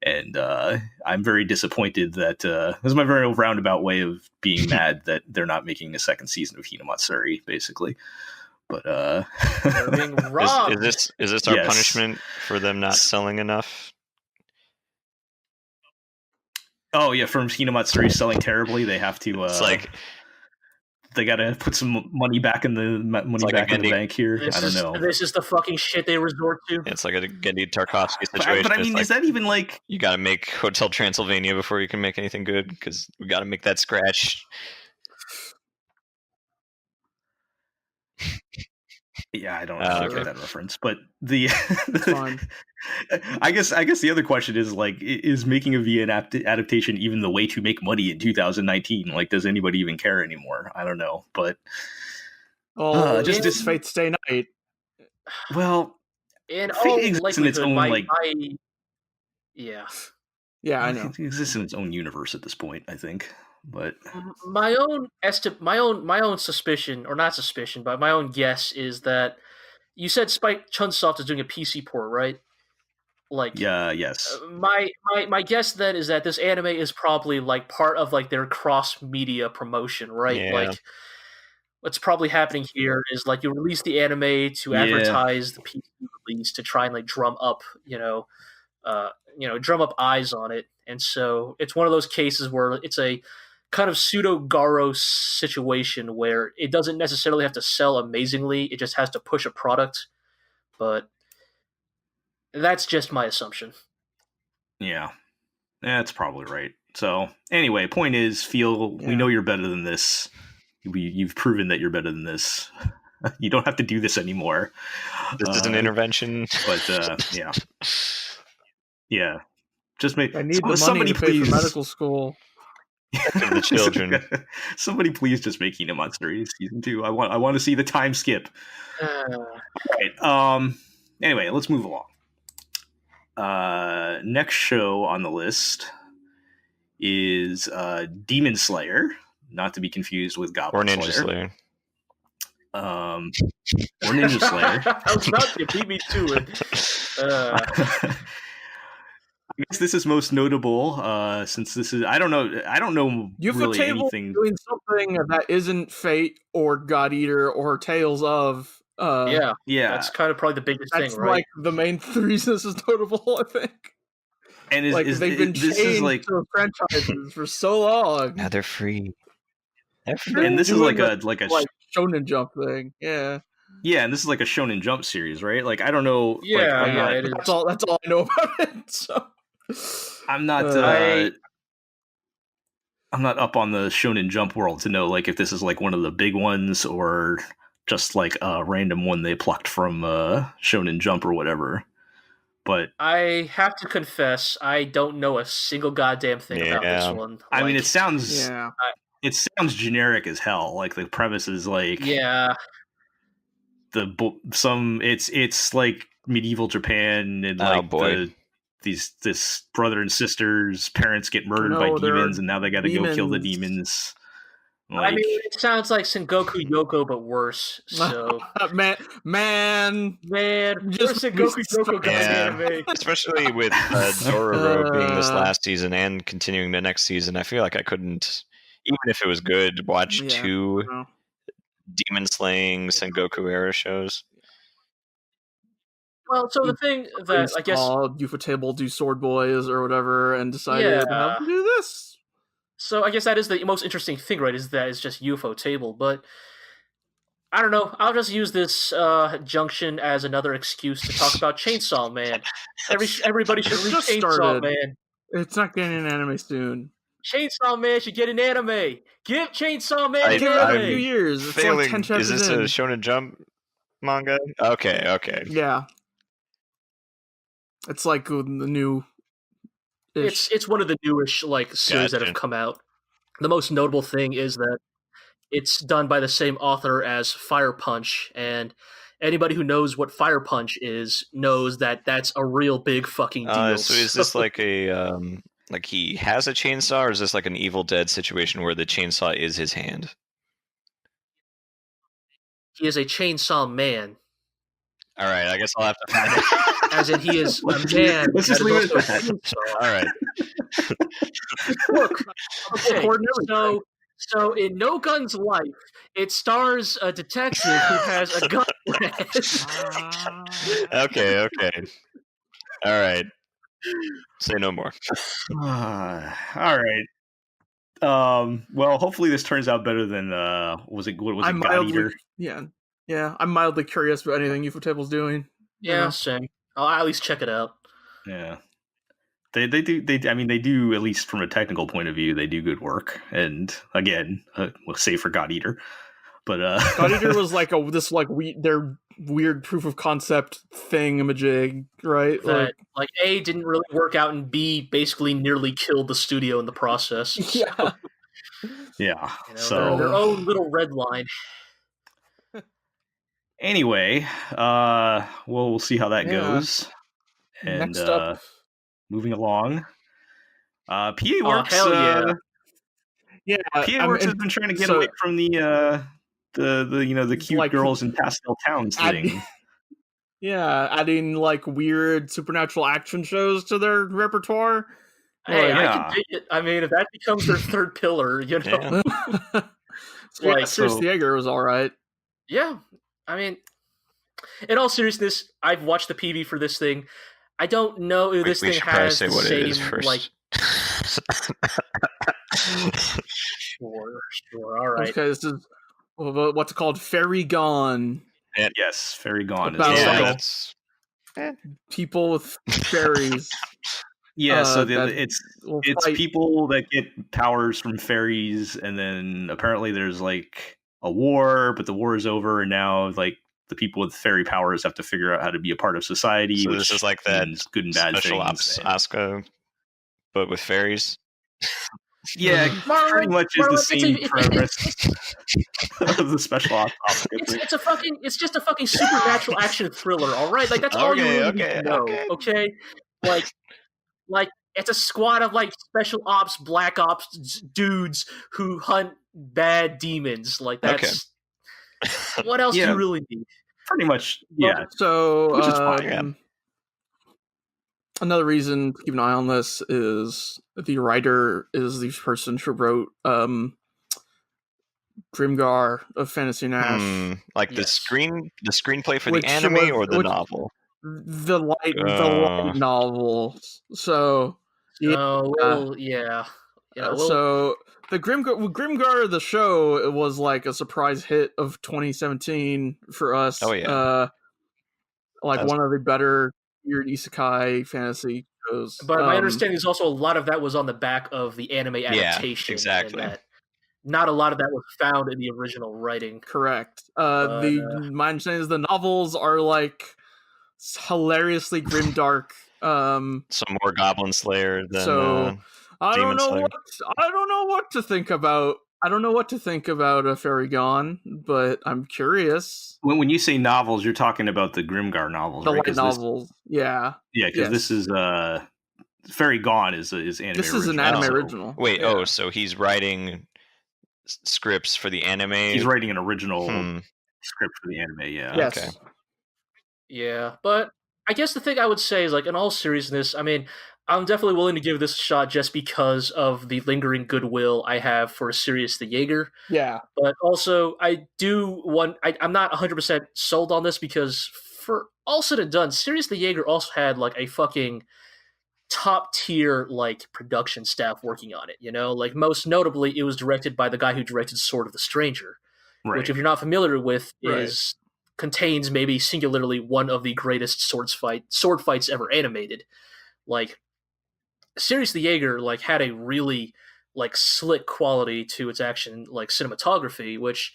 And I'm very disappointed that this is my very roundabout way of being mad that they're not making a second season of Hinamatsuri, basically. But You're being robbed. Is this our Yes. punishment for them not selling enough? Oh yeah, from Hinamatsuri selling terribly, they have to. It's like they gotta put some money back in the bank here. I don't know. This is the fucking shit they resort to. It's like a Gendy Tarkovsky situation. But I mean, like, is that even like you got to make Hotel Transylvania before you can make anything good? Because we got to make that scratch. Yeah, I don't Okay. get that reference, but the Fine. I guess the other question is like, is making a VN adaptation even the way to make money in 2019? Like, does anybody even care anymore? I don't know, but just Fate Stay Night. Well, in Fate all exists in its own likelihood, yeah, I know. It exists in its own universe at this point, I think. But my own suspicion, or not suspicion, but my own guess is that you said Spike Chunsoft is doing a PC port, right? Like, yes. My guess then is that this anime is probably like part of like their cross media promotion, right? Yeah. Like, what's probably happening here is like you release the anime to advertise the PC release to try and like drum up eyes on it, and so it's one of those cases where it's a kind of pseudo Garo situation where it doesn't necessarily have to sell amazingly; it just has to push a product. But that's just my assumption. Yeah, that's probably right. So anyway, point is, we know you're better than this. You've proven that you're better than this. You don't have to do this anymore. This is an intervention. But yeah. Just make. I need the money somebody to pay please for medical school. To the children. Somebody please just make Hinamatsuri season 2. I want to see the time skip. Right. Anyway, let's move along. Next show on the list is Demon Slayer, not to be confused with Goblin Or Ninja Slayer. Or Ninja Slayer. I was about to beat me to it. I guess this is most notable since this is I don't know really anything doing something that isn't Fate or God Eater or Tales of. Yeah, that's kind of probably the biggest thing, right? Like the main reason this is notable, I think. And they've been chained to franchises for so long. Now they're free. And this is like a Shonen Jump thing, yeah. Yeah, and this is like a Shonen Jump series, right? Like I don't know. Yeah, it is. That's all I know about it. So. I'm not up on the Shonen Jump world to know like if this is like one of the big ones or just like a random one they plucked from Shonen Jump or whatever. But I have to confess, I don't know a single goddamn thing about this one. I mean, it sounds generic as hell. Like the premise is like it's like medieval Japan and like this brother and sister's parents get murdered by demons and now they got to go kill the demons. Like, I mean, it sounds like Sengoku Yoko, but worse. So man, just Sengoku Yoko anime. Especially with Dororo being this last season and continuing the next season, I feel like I couldn't, even if it was good, watch two demon slaying Sengoku era shows. Well, so the thing that I guess ufotable do Sword Boys or whatever, and decided how to do this. So I guess that is the most interesting thing, right? Is that it's just ufotable, but I don't know. I'll just use this junction as another excuse to talk about Chainsaw Man. Everybody should read Chainsaw Man. It's not getting an anime soon. Chainsaw Man should get an anime. Give Chainsaw Man an anime. A few years. It's failing. Like 10 chapters is this in. A Shonen Jump manga? Okay. Yeah. It's like the new. It's one of the newish like series that have come out. The most notable thing is that it's done by the same author as Fire Punch, and anybody who knows what Fire Punch is knows that that's a real big fucking deal. So is this like a like he has a chainsaw, or is this like an Evil Dead situation where the chainsaw is his hand? He is a chainsaw man. All right, I guess I'll have to find it. As in, he is a man. Let's just leave it at that. All right. Look, okay, So in No Gun's Life, it stars a detective who has a gun. Okay. All right. Say no more. All right. Well, hopefully this turns out better than what was it God Eater? Yeah. I'm mildly curious about anything Ufotable's doing. Yeah, same. I'll at least check it out. Yeah. They do, at least from a technical point of view, they do good work. And again, we'll say for God Eater. But God Eater was like their weird proof of concept thingamajig, right? That like A didn't really work out, and B basically nearly killed the studio in the process. Yeah. Yeah. You know, So their own little red line. Anyway, we'll see how that goes. And next up, moving along, PA Oh, Works. hell yeah. Yeah, PA Works has been trying to get away from the cute like, girls in pastel towns thing. Yeah, adding like weird supernatural action shows to their repertoire. Hey, Well, I can dig it. I mean, if that becomes their third pillar, you know. Yeah. Like, Sirius the Jaeger was all right. Yeah, I mean, in all seriousness, I've watched the PV for this thing. I don't know if this thing has the same like. Sure, all right. Okay, this is what's it called, Fairy Gone. Yes, Fairy Gone. About people with fairies. Yeah, so it's people that get powers from fairies, and then apparently there's like a war, but the war is over, and now like the people with fairy powers have to figure out how to be a part of society. So which this is like that good and bad special things. ops Asuka, but with fairies. Yeah, Marlin, pretty much is the same premise of the special ops. It's just a fucking supernatural action thriller. All right, like that's all you really need to know. Okay, like it's a squad of like special ops, black ops dudes who hunt bad demons. Like that's what else do you really need? Pretty much, yeah. So which is fine. Another reason to keep an eye on this is the writer is the person who wrote Grimgar of Fantasy Nash. The screenplay for the anime or the novel? The light novel. So yeah. So the Grimgar the show, it was like a surprise hit of 2017 for us. Oh yeah. One of the better weird isekai fantasy shows. But my understanding is also a lot of that was on the back of the anime adaptation. Yeah, exactly. And that not a lot of that was found in the original writing. Correct. My understanding is the novels are like hilariously grimdark. Some more Goblin Slayer than I don't know Slayer. I don't know what to think about. I don't know what to think about a Fairy Gone, but I'm curious. When you say novels, you're talking about the Grimgar novels, the right? light novels. Yeah, because this is Fairy Gone is anime. This is an anime original. Wait, so he's writing scripts for the anime. He's writing an original script for the anime. Yeah. Yes. Okay. Yeah, but I guess the thing I would say is, like, in all seriousness, I mean, I'm definitely willing to give this a shot just because of the lingering goodwill I have for Sirius the Jaeger. Yeah. But also, I'm not 100% sold on this because, for all said and done, Sirius the Jaeger also had, like, a fucking top tier, like, production staff working on it, you know? Like, most notably, it was directed by the guy who directed Sword of the Stranger, which, if you're not familiar with, contains maybe singularly one of the greatest sword fights ever animated. Like, Sirius the Jaeger like had a really like slick quality to its action like cinematography, which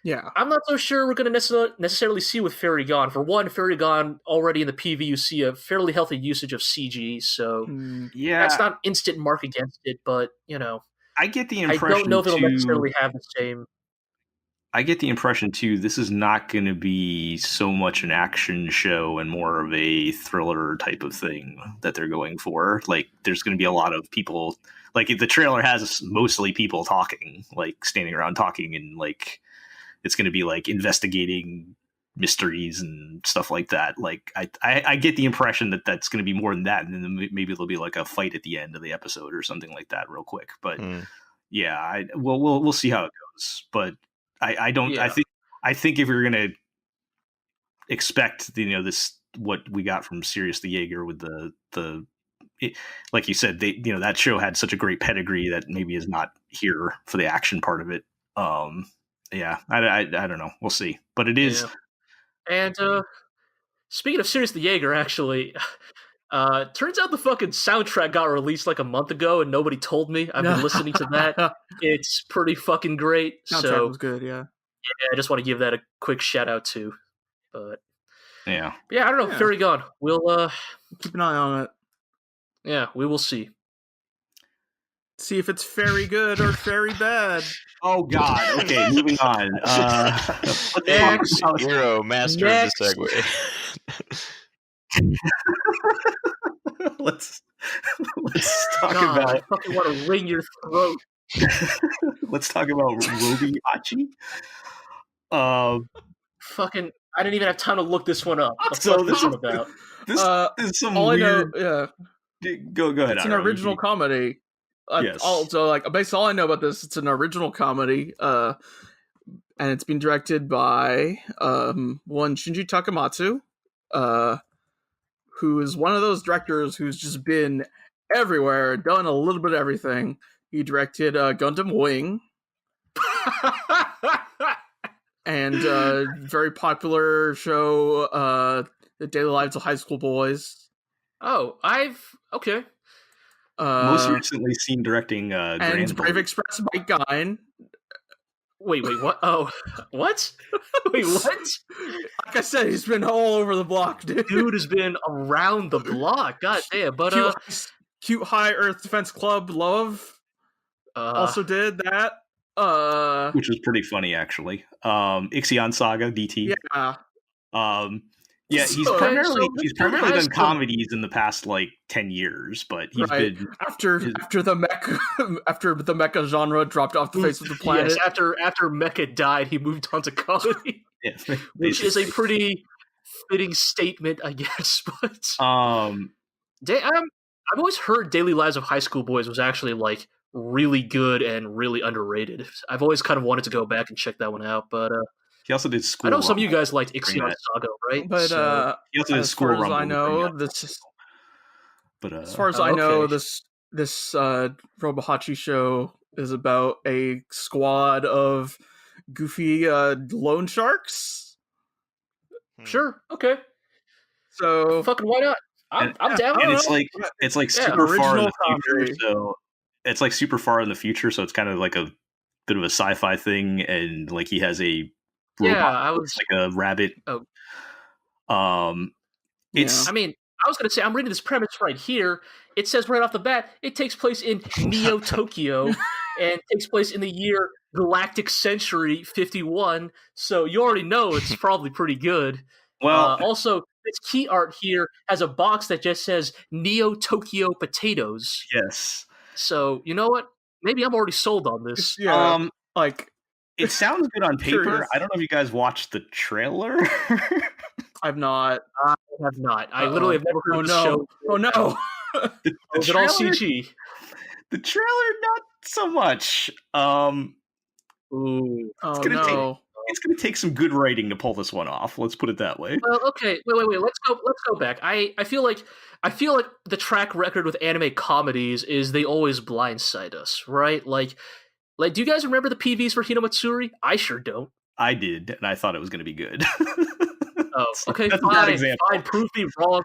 I'm not so sure we're going to necessarily see with Fairy Gone. For one, Fairy Gone already in the PV you see a fairly healthy usage of CG, so that's not an instant mark against it. But you know, I get the impression I don't know if it'll necessarily have the same. I get the impression, too, this is not going to be so much an action show and more of a thriller type of thing that they're going for. Like, there's going to be a lot of people... Like, the trailer has mostly people talking, like, standing around talking, and, like, it's going to be, like, investigating mysteries and stuff like that. Like, I get the impression that that's going to be more than that, and then maybe there'll be, like, a fight at the end of the episode or something like that real quick. But... yeah, we'll see how it goes. But I don't. Yeah. I think if you're gonna expect this what we got from Sirius the Jaeger with like you said, they that show had such a great pedigree that maybe is not here for the action part of it. Yeah, I don't know. We'll see. But it is. Yeah. And speaking of Sirius the Jaeger, actually, turns out the fucking soundtrack got released like a month ago, and nobody told me. I've been listening to that. It's pretty fucking great. Soundtrack was good, yeah. Yeah, I just want to give that a quick shout out too. But yeah, I don't know. Yeah. Fairy Gone. We'll keep an eye on it. Yeah, we will see. See if it's very good or very bad. Oh God. Okay, moving on. Next. Iro, master of the segue. let's talk God, about. I fucking want to wring your throat. Let's talk about RobiHachi. Fucking, I didn't even have time to look this one up. What So the fuck is it about? This is some all weird. I know, Go ahead. it's an original comedy. Yes. Also, based all I know about this, it's an original comedy. And it's been directed by one Shinji Takamatsu, who is one of those directors who's just been everywhere, done a little bit of everything. He directed Gundam Wing. And very popular show, The Daily Lives of High School Boys. Oh, okay. Most recently seen directing and Brave Express by Guine. Wait, what? Oh, what? Wait, what? Like I said, he's been all over the block, dude. Dude has been around the block. God damn. But Cute High Earth Defense Club Love also did that. Which was pretty funny, actually. Ixion Saga DT. Yeah. Yeah, he's primarily done comedies in the past 10 years, but he's been after the mecha genre dropped off the face of the planet. Yes, after mecha died, he moved on to comedy, which is a pretty fitting statement, I guess. But I've always heard Daily Lives of High School Boys was actually really good and really underrated. I've always kind of wanted to go back and check that one out, but he also did School. I know some of you guys liked Ixion Saga, right? But he also did School Rumble. I know this. But as far as I know, this RobiHachi show is about a squad of goofy loan sharks. Sure. Okay. So fucking why not? I'm down. And it's super far in the future, so it's super far in the future, so it's kind of like a bit of a sci-fi thing, and he has a robot, I was like a rabbit. Oh. It's. I mean, I was going to say, I'm reading this premise right here. It says right off the bat, it takes place in Neo Tokyo and takes place in the year Galactic Century 51. So you already know it's probably pretty good. Well, also, this key art here has a box that just says Neo Tokyo Potatoes. Yes. So you know what? Maybe I'm already sold on this. Yeah. It sounds good on paper. Curious. I don't know if you guys watched the trailer. I've not. I have not. I literally have never heard of the show. Oh no! Is it all CG? The trailer, not so much. It's gonna take some good writing to pull this one off. Let's put it that way. Well, okay. Wait. Let's go back. I feel like the track record with anime comedies is they always blindside us, right? Do you guys remember the PVs for Hinamatsuri? I sure don't. I did, and I thought it was going to be good. Oh, okay, that's fine. A bad example. Fine, prove me wrong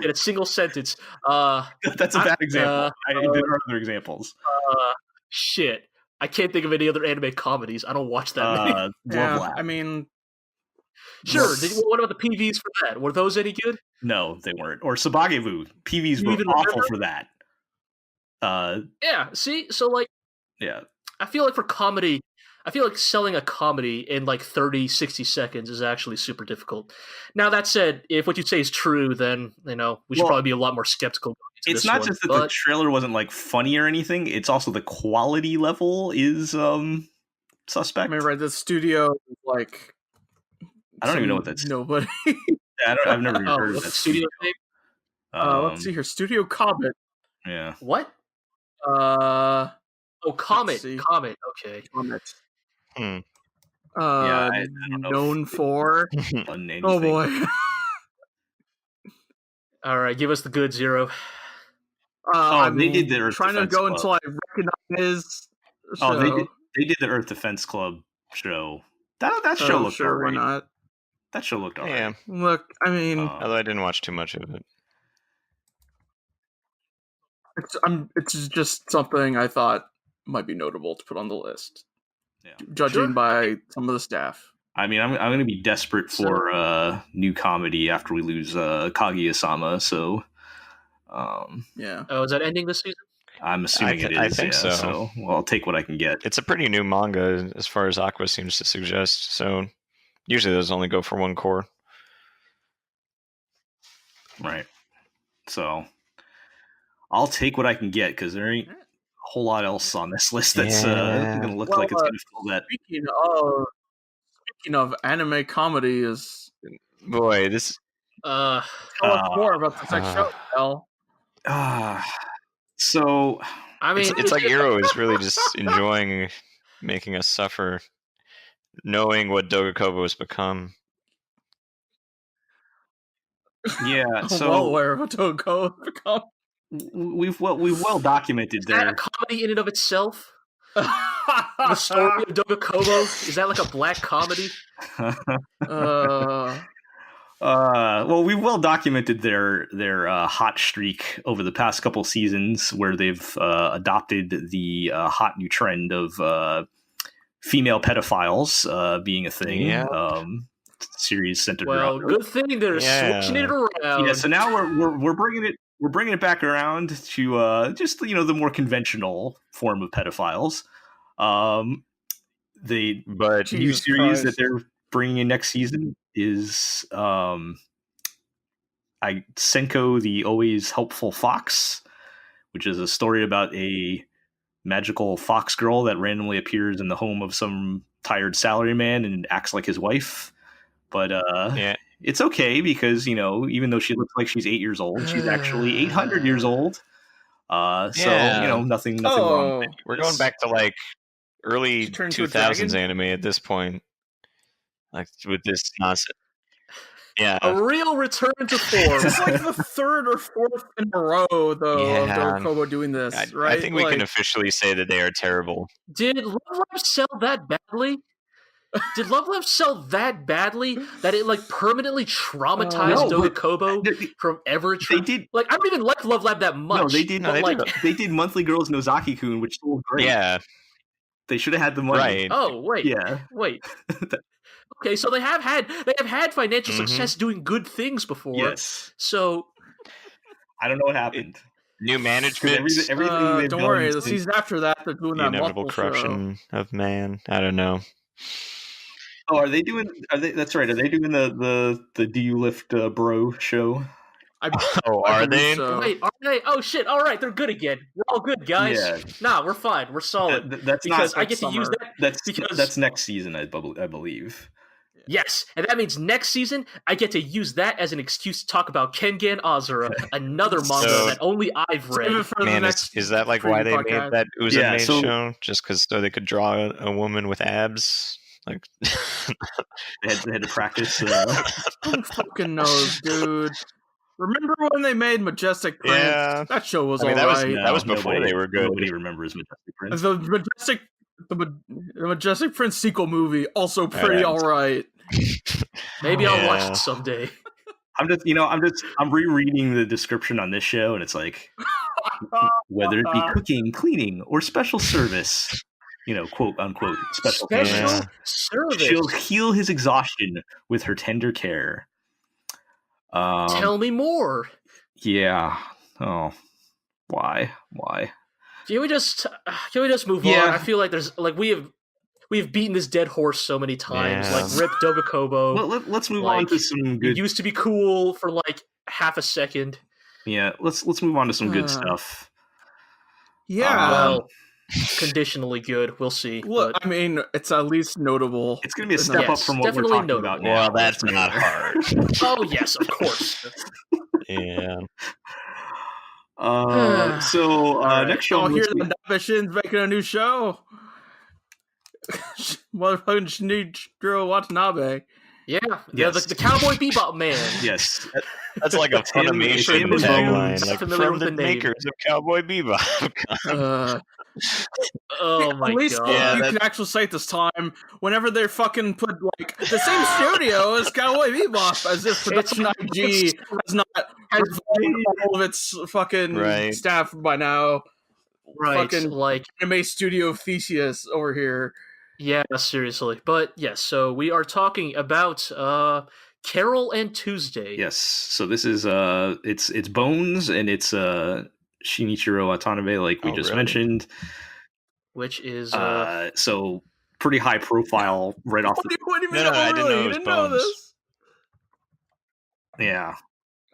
in a single sentence. That's a bad example. There are other examples. Shit. I can't think of any other anime comedies. I don't watch that many. Yeah, I mean... Sure, what about the PVs for that? Were those any good? No, they weren't. Or Sabagevu. PVs were awful for that. Yeah, see? So, yeah. I feel like for comedy, selling a comedy in 30, 60 seconds is actually super difficult. Now, that said, if what you say is true, then, we should probably be a lot more skeptical. It's not just that the trailer wasn't funny or anything. It's also the quality level is suspect. I mean, right, the studio I don't even know what that's. Nobody. Yeah, I've never even heard of that studio name. Let's see here. Studio Comet. Yeah. What? Oh, Comet. see. Comet. Okay. Comet. Hmm. Yeah, I don't know known for. on anything. Oh boy. All right, give us the good Zero. I'm they did the Earth trying to Defense go Club. until I recognize. Oh, show. they did the Earth Defense Club show. That show looked sure, alright. why not? That show looked alright. Yeah. Look, I mean, Although I didn't watch too much of it. it's just something I thought might be notable to put on the list. Yeah. Judging Sure. by some of the staff. I mean, I'm going to be desperate for new comedy after we lose Kaguya-sama. So, Yeah. Oh, is that ending this season? I'm assuming it is. I think so. So, well, I'll take what I can get. It's a pretty new manga as far as Aqua seems to suggest. So usually those only go for one core. Right. So, I'll take what I can get because there ain't a whole lot else on this list that's going to look like it's going to fill that. Speaking of anime comedy, is Boy, this. tell us more about this next show, Al. So, I mean, It's like Iro is really just enjoying making us suffer, knowing what Dogakobo has become. yeah. I'm So well aware of what Dogakobo has become. we've well documented is that there. a comedy in and of itself? The story of Dogakobo, is that like a black comedy? Well, we've well documented their hot streak over the past couple seasons, where they've adopted the hot new trend of female pedophiles being a thing. Yeah. Series centered Well, around. good thing they're switching it around. Yeah, so now we're bringing it back around to just the more conventional form of pedophiles. The But new Jesus series Christ. that they're bringing in next season is Senko the Always-Helpful Fox, which is a story about a magical fox girl that randomly appears in the home of some tired salaryman and acts like his wife. But it's okay because, even though she looks like she's 8 years old, she's actually 800 years old. So, nothing wrong with it. We're going back to like early She turned into a 2000s dragon? anime at this point. Like with this nonsense. Yeah. A real return to form. This is like the third or fourth in a row, though, of Dogakobo doing this, right? I think we can officially say that they are terrible. Did Love Live sell that badly? Did Love Live sell that badly that it like permanently traumatized No, Dogakobo from ever? They did. Like, I don't even like Love Live that much. No, they did. No, They did Monthly Girls Nozaki-kun, which sold great. Yeah. They should have had the money. Right. Oh wait, Yeah. wait. Okay, so they have had financial success doing good things before. Yes. So I don't know what happened. New management. Everything they've don't done worry, the since- season after that, they're doing The that inevitable muscle corruption show. of man. I don't know. Oh, are they doing? That's right. Are they doing the Do You Lift Bro show? Oh, are they? So. wait, are they? Oh shit! All right, they're good again. We're all good, guys. Yeah. Nah, we're fine. We're solid. That's because not. I get to use that. That's next season, I believe. Yes, and that means next season I get to use that as an excuse to talk about Kengan Azura, another manga So- that only I've Save read. it for the Man, next is that like why they preview made podcast. that Uza Yeah, maid so- show? Just because so they could draw a woman with abs? Like, They had to practice. Who fucking knows, dude? Remember when they made Majestic Prince? Yeah. That show was I mean, that was- alright. that was before they were good. Nobody remembers Majestic Prince. The Majestic Prince sequel movie also pretty Yeah. alright. Maybe I'll watch Yeah. it someday. I'm rereading the description on this show, and it's like whether it be cooking, cleaning, or special service, quote unquote special Special service. Yeah. service. She'll heal his exhaustion with her tender care. Tell me more. Yeah. Oh, why? Can we just move Yeah. on? I feel like there's like we have beaten this dead horse so many times. Yeah. Like Rip Dogakobo. Well, let's move on Like, to some It good. used to be cool for like half a second. Yeah, let's move on to some good stuff. Yeah. Well, conditionally good. We'll see. Look, but I mean, it's at least notable. It's going to be a step Yes, up from what we're definitely talking notable. about now. well, that's not hard. oh yes, of course. Yeah. Next show. I'll hear the Nabashin's making a new show. Motherfucking Shinichiro Watanabe. Yeah, yes. the Cowboy Bebop man. Yes, that's like a Funimation tagline, like from the makers of Cowboy Bebop. Oh my god! At least you can actually say it this time. Whenever they fucking put like the same studio as Cowboy Bebop, as if Production IG has not revived all of its fucking staff by now. Right, fucking like anime studio Theseus over here. Yeah, seriously. But yes, so we are talking about Carole and Tuesday. Yes. So this is it's Bones and it's Shinichiro Watanabe, like we just mentioned. Which is so pretty high profile right off the I didn't know it was Bones. Yeah.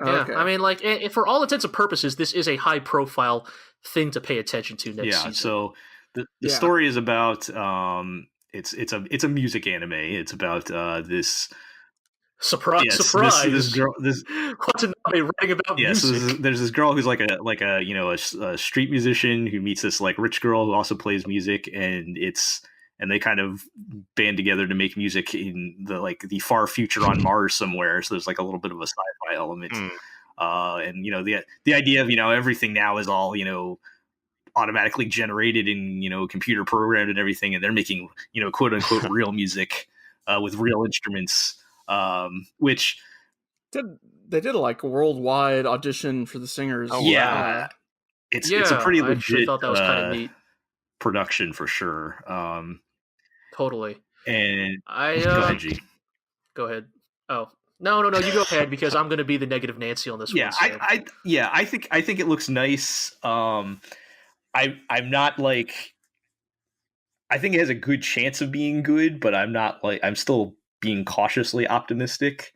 Yeah, okay. I mean, like, for all intents and purposes, this is a high-profile thing to pay attention to next season. So the story is about it's a music anime. It's about this surprise. This girl, Watanabe writing about music. So there's this girl who's like a street musician who meets this like rich girl who also plays music, and they kind of band together to make music in the far future on Mars somewhere. So there's like a little bit of a sci-fi element. And the idea of everything now is all automatically generated and computer programmed and everything, and they're making quote unquote real music with real instruments, which they did like a worldwide audition for the singers. It's a pretty legit. I thought that was kind of neat production for sure. Totally. And go ahead, G. Go ahead. Oh, no, you go ahead, because I'm going to be the negative Nancy on this one. So. I think it looks nice. I'm not like, I think it has a good chance of being good, but I'm still being cautiously optimistic.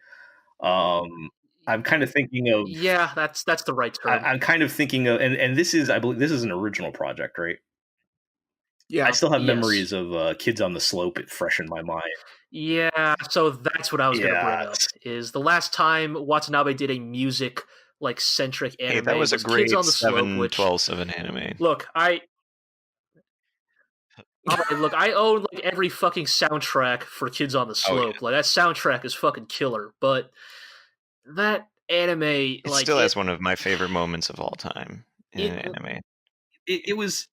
I'm kind of thinking of that's the right term. I'm kind of thinking of, and this is, I believe this is an original project, right? Yeah, I still have memories of Kids on the Slope fresh in my mind. Yeah, so that's what I was going to bring up. Is the last time Watanabe did a music centric anime? Hey, that was a great Kids on the Slope, 12/7 anime. Look, I own every fucking soundtrack for Kids on the Slope. Oh, yeah. That soundtrack is fucking killer. But that anime, it still has one of my favorite moments of all time in an anime. It was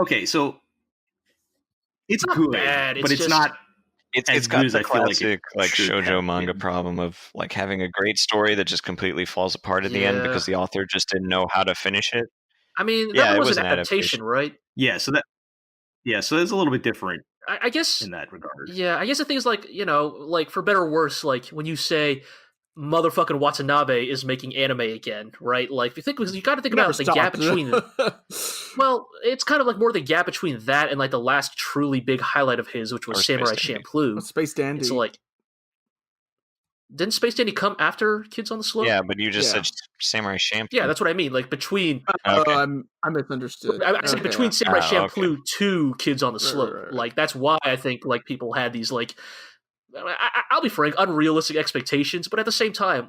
okay. So. It's not good, bad. But it's not. It's got the classic shoujo manga problem of having a great story that just completely falls apart at the end because the author just didn't know how to finish it. I mean, that was an adaptation, right? Yeah. So that's a little bit different. I guess in that regard. Yeah, I guess the thing is for better or worse, when you say motherfucking Watanabe is making anime again, right? You got to think about the gap between them. Well, it's kind of more the gap between that and the last truly big highlight of his, which was Samurai Champloo. Space Dandy. So didn't Space Dandy come after Kids on the Slope? Yeah, but you just said Samurai Champloo. Yeah, that's what I mean. Between I misunderstood. I said between Samurai Champloo to Kids on the Slope. Right. That's why I think people had these I'll be frank, unrealistic expectations, but at the same time,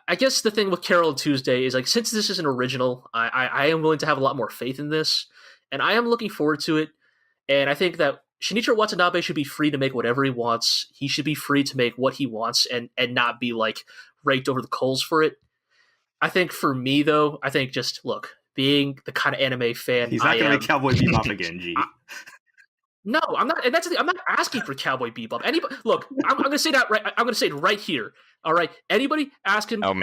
I guess the thing with Carole Tuesday is since this is an original, I am willing to have a lot more faith in this, and I am looking forward to it. And I think that Shinichiro Watanabe should be free to make whatever he wants. He should be free to make what he wants and not be raked over the coals for it. I think for me though, being the kind of anime fan, he's not going to make Cowboy Bebop again, G. No, I'm not, and that's the thing. I'm not asking for Cowboy Bebop. Anybody, look, I'm going to say that right. I'm going to say it right here. All right, anybody asking for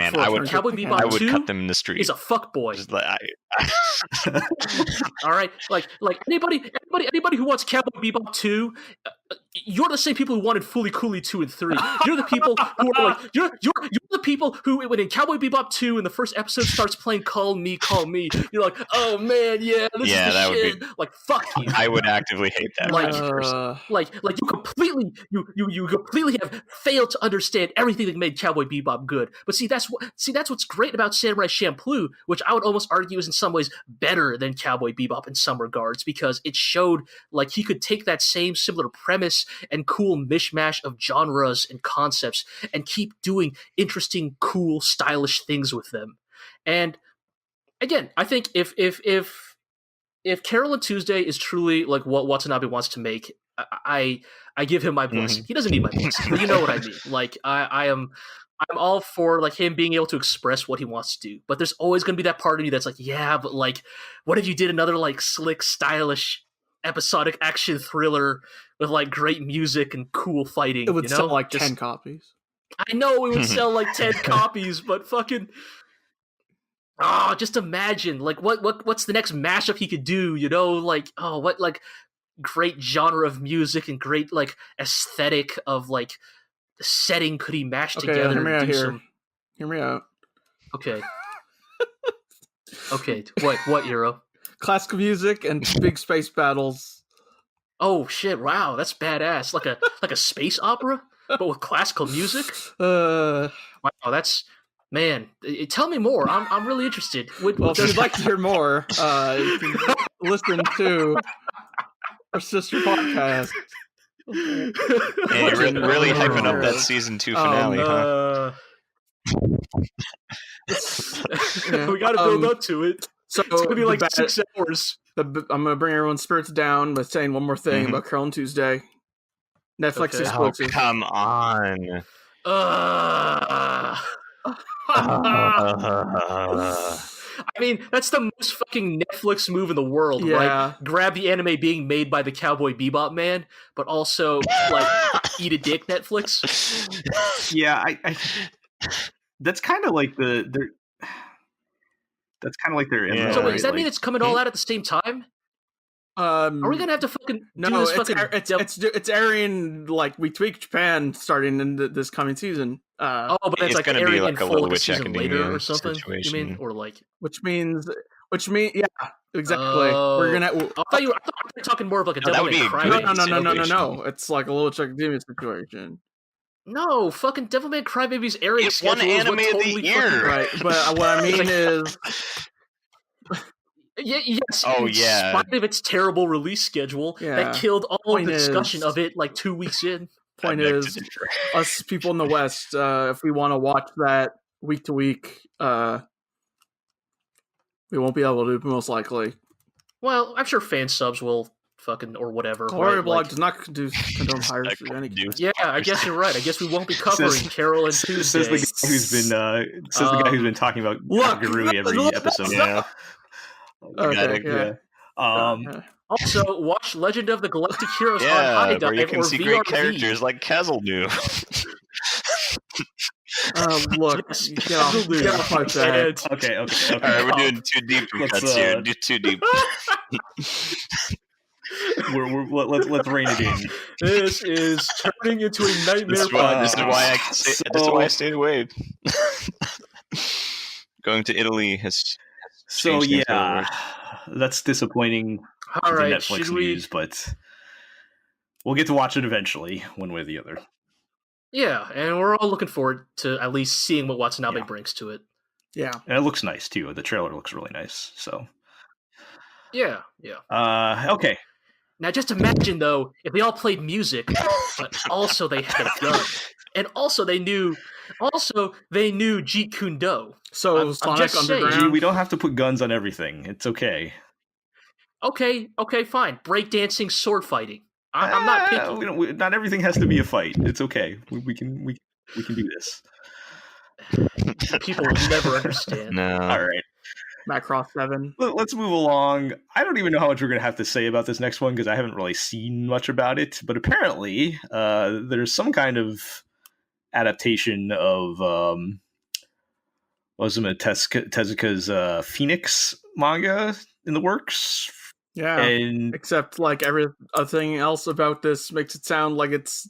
Cowboy Bebop 2 I would cut them in the street. Is a fuckboy. All right, anybody who wants Cowboy Bebop 2, you're the same people who wanted Fooly Cooly 2 and 3. You're the people who are you're the people who, when in Cowboy Bebop 2 and the first episode starts playing Call Me, you're like, oh man, this is the shit. Fuck you. I would actively hate that. You completely have failed to understand everything that made Cowboy Bebop good. But that's what's great about Samurai Champloo, which I would almost argue is in some ways better than Cowboy Bebop in some regards, because it showed he could take that same similar premise and cool mishmash of genres and concepts and keep doing interesting, cool, stylish things with them. And again, I think if Carole Tuesday is truly like what Watanabe wants to make, I give him my blessing. He doesn't need my blessing, but you know what I mean. Like I'm all for like him being able to express what he wants to do. But there's always going to be that part of me that's like, yeah, but like, what if you did another like slick, stylish, episodic action thriller with like great music and cool fighting? It would sell like 10 copies. I know it would sell like 10 copies, but fucking. Oh, just imagine like what's the next mashup he could do? You know, like what like great genre of music and great like aesthetic of like setting could he mash together? Hear me out. Okay. Okay. What Iro? Classical music and big space battles. Oh shit! Wow, that's badass. Like a space opera, but with classical music. Wow, that's. Man, tell me more. I'm really interested. Well, if you'd like to hear more, you can listen to our sister podcast. Yeah, you're really hyping up that season 2 finale, huh? We got to build up to it. So it's gonna be like 6 hours. I'm gonna bring everyone's spirits down by saying one more thing about Carole Tuesday. Netflix exclusive. Oh, come on. I mean, that's the most fucking Netflix move in the world, right? Grab the anime being made by the Cowboy Bebop man, but also like eat a dick, Netflix. Yeah, I that's kind of like their. That's kind of like their. So wait, does that mean it's coming all out at the same time? Are we gonna have to fucking do this? It's airing like week to week Japan starting in this coming season. But it's like gonna airing be like in a full Little like a Witch season Academia later or something. situation. You mean, or like which means yeah, exactly. We're gonna. I thought you were talking more of like a Devilman Crybaby. No. It's like a Little Witch Academia situation. No, fucking Devilman Crybaby's airing schedule one anime is what totally of the year, right? But what I mean is. Yes. Oh, in spite of its terrible release schedule, that killed all of the discussion of it like 2 weeks in. Point is, us people in the West, if we want to watch that week to week, we won't be able to, most likely. Well, I'm sure fan subs will fucking or whatever. GLORIO blog does not condone piracy or anything. Yeah, I guess you're right. I guess we won't be covering Carole and Tuesday. Says the guy who's been talking about Gurui every episode. Yeah. Also, watch Legend of the Galactic Heroes on High Dive where you can see great characters like Kazel do. Look, get off my bed. Okay. All right, we're doing too deep cuts here. Too deep. Let's rein it in. This is turning into a nightmare. This is why I stayed away. Going to Italy has. So yeah, that's disappointing. All right, Netflix news, but we'll get to watch it eventually, one way or the other. Yeah, and we're all looking forward to at least seeing what Watanabe brings to it. Yeah, and it looks nice too. The trailer looks really nice. So yeah. Okay. Now just imagine though, if they all played music, but also they had a gun, and also they knew Jeet Kune Do. So Sonic Underground. Gee, we don't have to put guns on everything. It's okay. Okay, fine. Breakdancing, sword fighting. I'm not picky. Not everything has to be a fight. It's okay. We can do this. People will never understand. No. All right. Macross 7. Let's move along. I don't even know how much we're going to have to say about this next one because I haven't really seen much about it. But apparently, there's some kind of adaptation of Tezuka's Phoenix manga in the works. Yeah, and except like everything else about this makes it sound like it's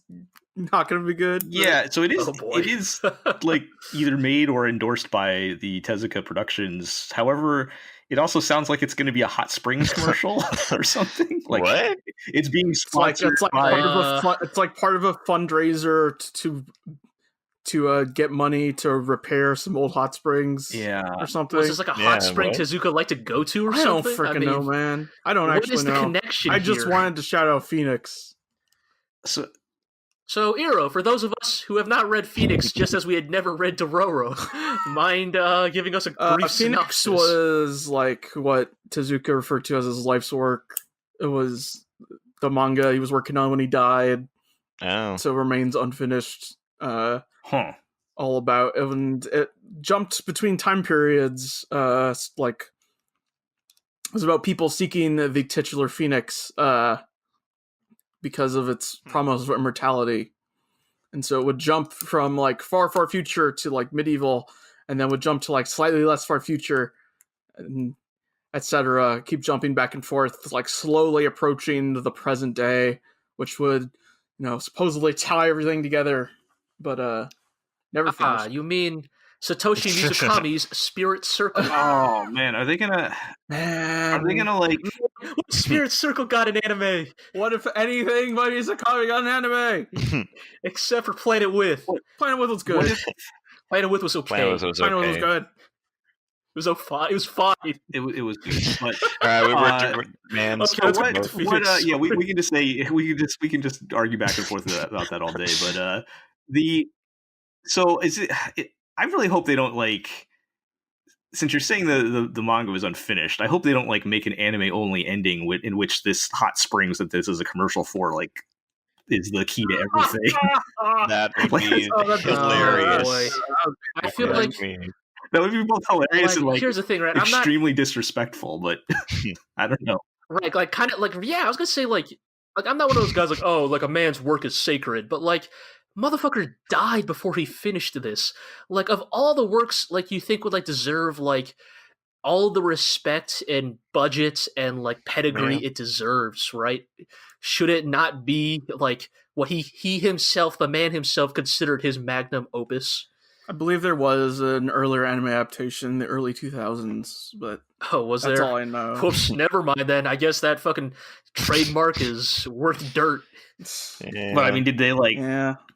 not going to be good. Yeah, so it is. It is like either made or endorsed by the Tezuka Productions. However, it also sounds like it's going to be a Hot Springs commercial or something. Like what? It's being sponsored. It's like part of a fundraiser to get money to repair some old hot springs, or something. Was this like a hot spring Tezuka like to go to, or something? I don't freaking know, man. I don't actually know. What is the connection? I just wanted to shout out Phoenix. So So, Iro, for those of us who have not read Phoenix, just as we had never read Dororo, mind giving us a brief Phoenix synopsis? was like what Tezuka referred to as his life's work. It was the manga he was working on when he died, so it remains unfinished. All about, and it jumped between time periods. Like it was about people seeking the titular Phoenix because of its promise of immortality. And so it would jump from like far, far future to like medieval, and then would jump to like slightly less far future, and etc. Keep jumping back and forth, like slowly approaching the present day, which would, supposedly tie everything together, but never finished. You mean Satoshi Mizukami's Spirit Circle? Oh man, are they gonna like? What Spirit Circle got an anime? What if anything by Mizukami got an anime? Except for Planet With. Planet With was good. Planet With was okay. Planet With was good. It was fine. It was fine. It was good. But, all right, man. Okay, we can just say we can just argue back and forth about that all day. But so is it? I really hope they don't like. Since you're saying the manga was unfinished, I hope they don't like make an anime only ending in which this hot springs that this is a commercial for like is the key to everything. That would be hilarious. I feel like that would be both hilarious and like here's the thing, right? extremely disrespectful, but I don't know. Right, like kind of like I was gonna say like I'm not one of those guys like, oh, like a man's work is sacred, but like motherfucker died before he finished this. Like of all the works like you think would like deserve like all the respect and budget and like pedigree it deserves, right? Should it not be like what he himself, the man himself, considered his magnum opus? I believe there was an earlier anime adaptation in the early 2000s, but was that's there? all I know. Whoops, never mind then. I guess that fucking trademark is worth dirt. Yeah. But I mean, did they like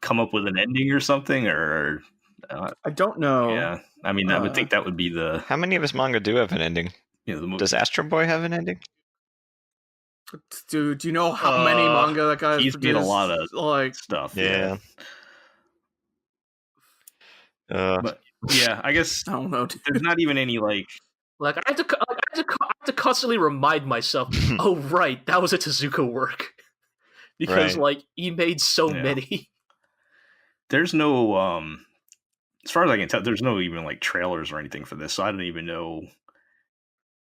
come up with an ending or something, or I don't know. Yeah, I mean, I would think that would be the. How many of his manga do have an ending? Does Astro Boy have an ending? Dude, do you know how many manga that guy he's made a lot of like stuff? Yeah. But yeah, I guess I don't know. There's not even any like I have to constantly remind myself. Oh right, that was a Tezuka work because like he made so many. There's no as far as I can tell, there's no even like trailers or anything for this, so I don't even know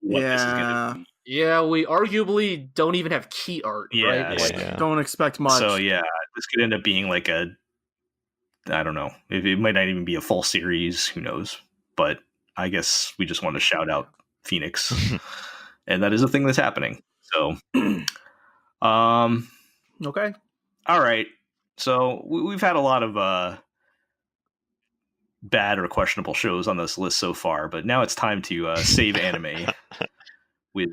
what this is gonna be. Yeah, we arguably don't even have key art. Right? Don't expect much. So yeah, this could end up being like I don't know. It might not even be a full series. Who knows? But I guess we just want to shout out Phoenix, and that is a thing that's happening. So, okay, all right. So we've had a lot of bad or questionable shows on this list so far, but now it's time to save anime with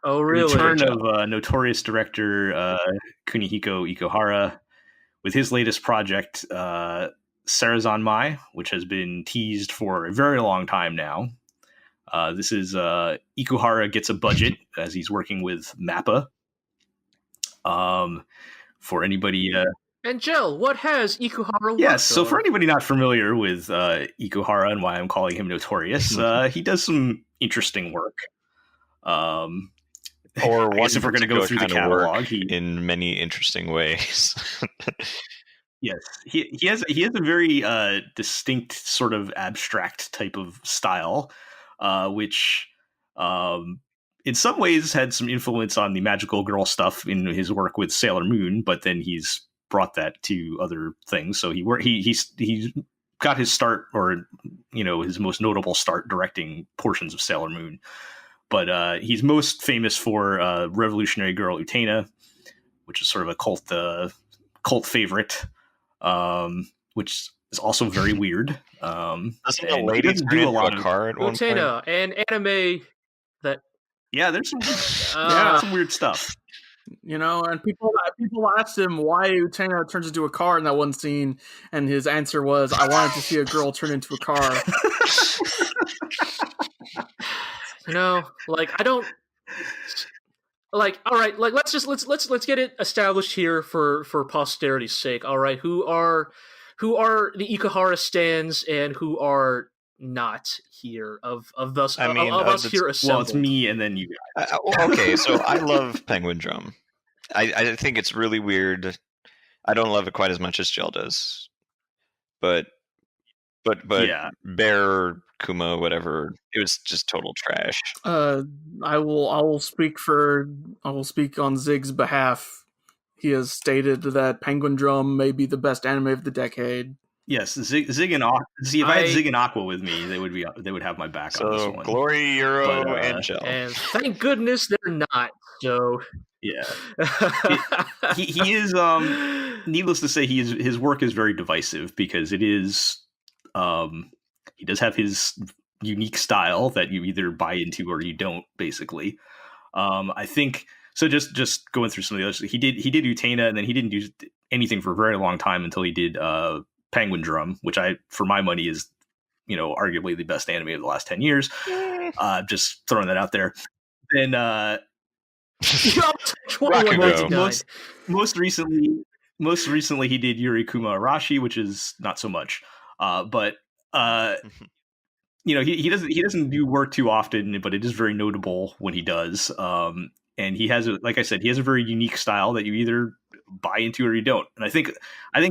the return of notorious director Kunihiko Ikuhara. With his latest project, Sarazanmai, which has been teased for a very long time now. This is Ikuhara gets a budget as he's working with MAPPA. For anybody... and Jill, what has Ikuhara worked Yes, so on? for anybody not familiar with Ikuhara and why I'm calling him notorious, he does some interesting work. Or I guess if we're going to go through the catalog, in many interesting ways. Yes, he has a very distinct sort of abstract type of style, which in some ways had some influence on the magical girl stuff in his work with Sailor Moon, but then he's brought that to other things. So he's got his start, or his most notable start directing portions of Sailor Moon. But he's most famous for Revolutionary Girl Utena, which is sort of a cult favorite, which is also very weird. Doesn't the lady do a lot of car at one point? Utena, an anime that there's some weird stuff. And people asked him why Utena turns into a car in that one scene, and his answer was, "I wanted to see a girl turn into a car." I don't like, all right, like let's get it established here for posterity's sake. All right, who are the Ikuhara stands and who are not here of us here assembled? Well, it's me and then you guys. Okay, so I love Penguin Drum. I think it's really weird. I don't love it quite as much as Gel does, but yeah. Bear Kuma, whatever, it was just total trash. I will speak on Zig's behalf. He has stated that Penguin Drum may be the best anime of the decade. Yes, Zig and Aqua. See, if I had Zig and Aqua with me, they would have my back on this one. GLORIO and Gel. And thank goodness they're not. So yeah, he is. Needless to say, his work is very divisive because it is. He does have his unique style that you either buy into or you don't. Basically, I think so. Just going through some of the others, he did Utena, and then he didn't do anything for a very long time until he did Penguin Drum, which for my money is, arguably the best anime of the last 10 years. Just throwing that out there. Then most recently he did Yurikuma Arashi, which is not so much. But he doesn't do work too often, but it is very notable when he does. And he has like I said, he has a very unique style that you either buy into or you don't. And I think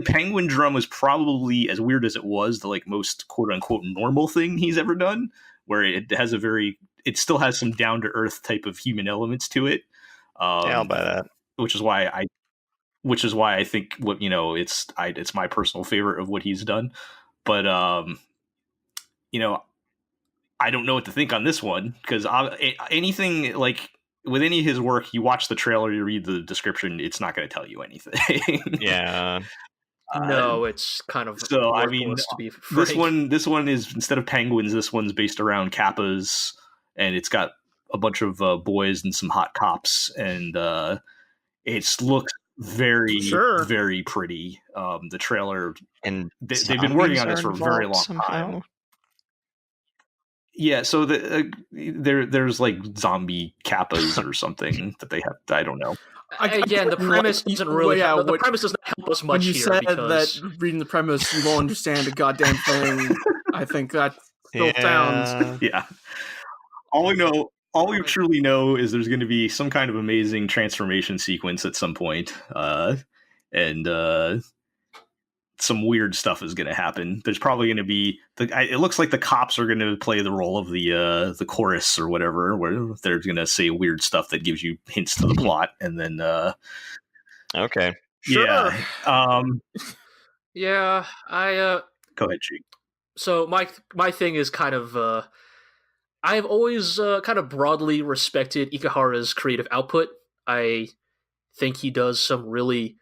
Penguin Drum was probably, as weird as it was, the like most quote unquote normal thing he's ever done, where it still has some down to earth type of human elements to it. Yeah, I'll buy that. Which is why I think it's my personal favorite of what he's done. But I don't know what to think on this one, because anything like with any of his work, you watch the trailer, you read the description, it's not going to tell you anything. Yeah. No, it's kind of so. I mean, to be frank. This one is, instead of penguins, this one's based around kappas, and it's got a bunch of boys and some hot cops, and it looks very very pretty. The trailer, and they've been working on this for a very long time. Yeah, so there's like zombie kappas or something that they have. I don't know. Again, the premise doesn't really. The premise does not help us much when you here. Said because that reading the premise, you won't understand a goddamn thing. I think that still sounds. Yeah. All we truly know is there's going to be some kind of amazing transformation sequence at some point, and some weird stuff is going to happen. There's probably going to be it looks like the cops are going to play the role of the chorus or whatever, where they're going to say weird stuff that gives you hints to the plot, and then okay, sure. Yeah, I go ahead, G. So my thing is kind of I've always kind of broadly respected Ikuhara's creative output. I think he does some really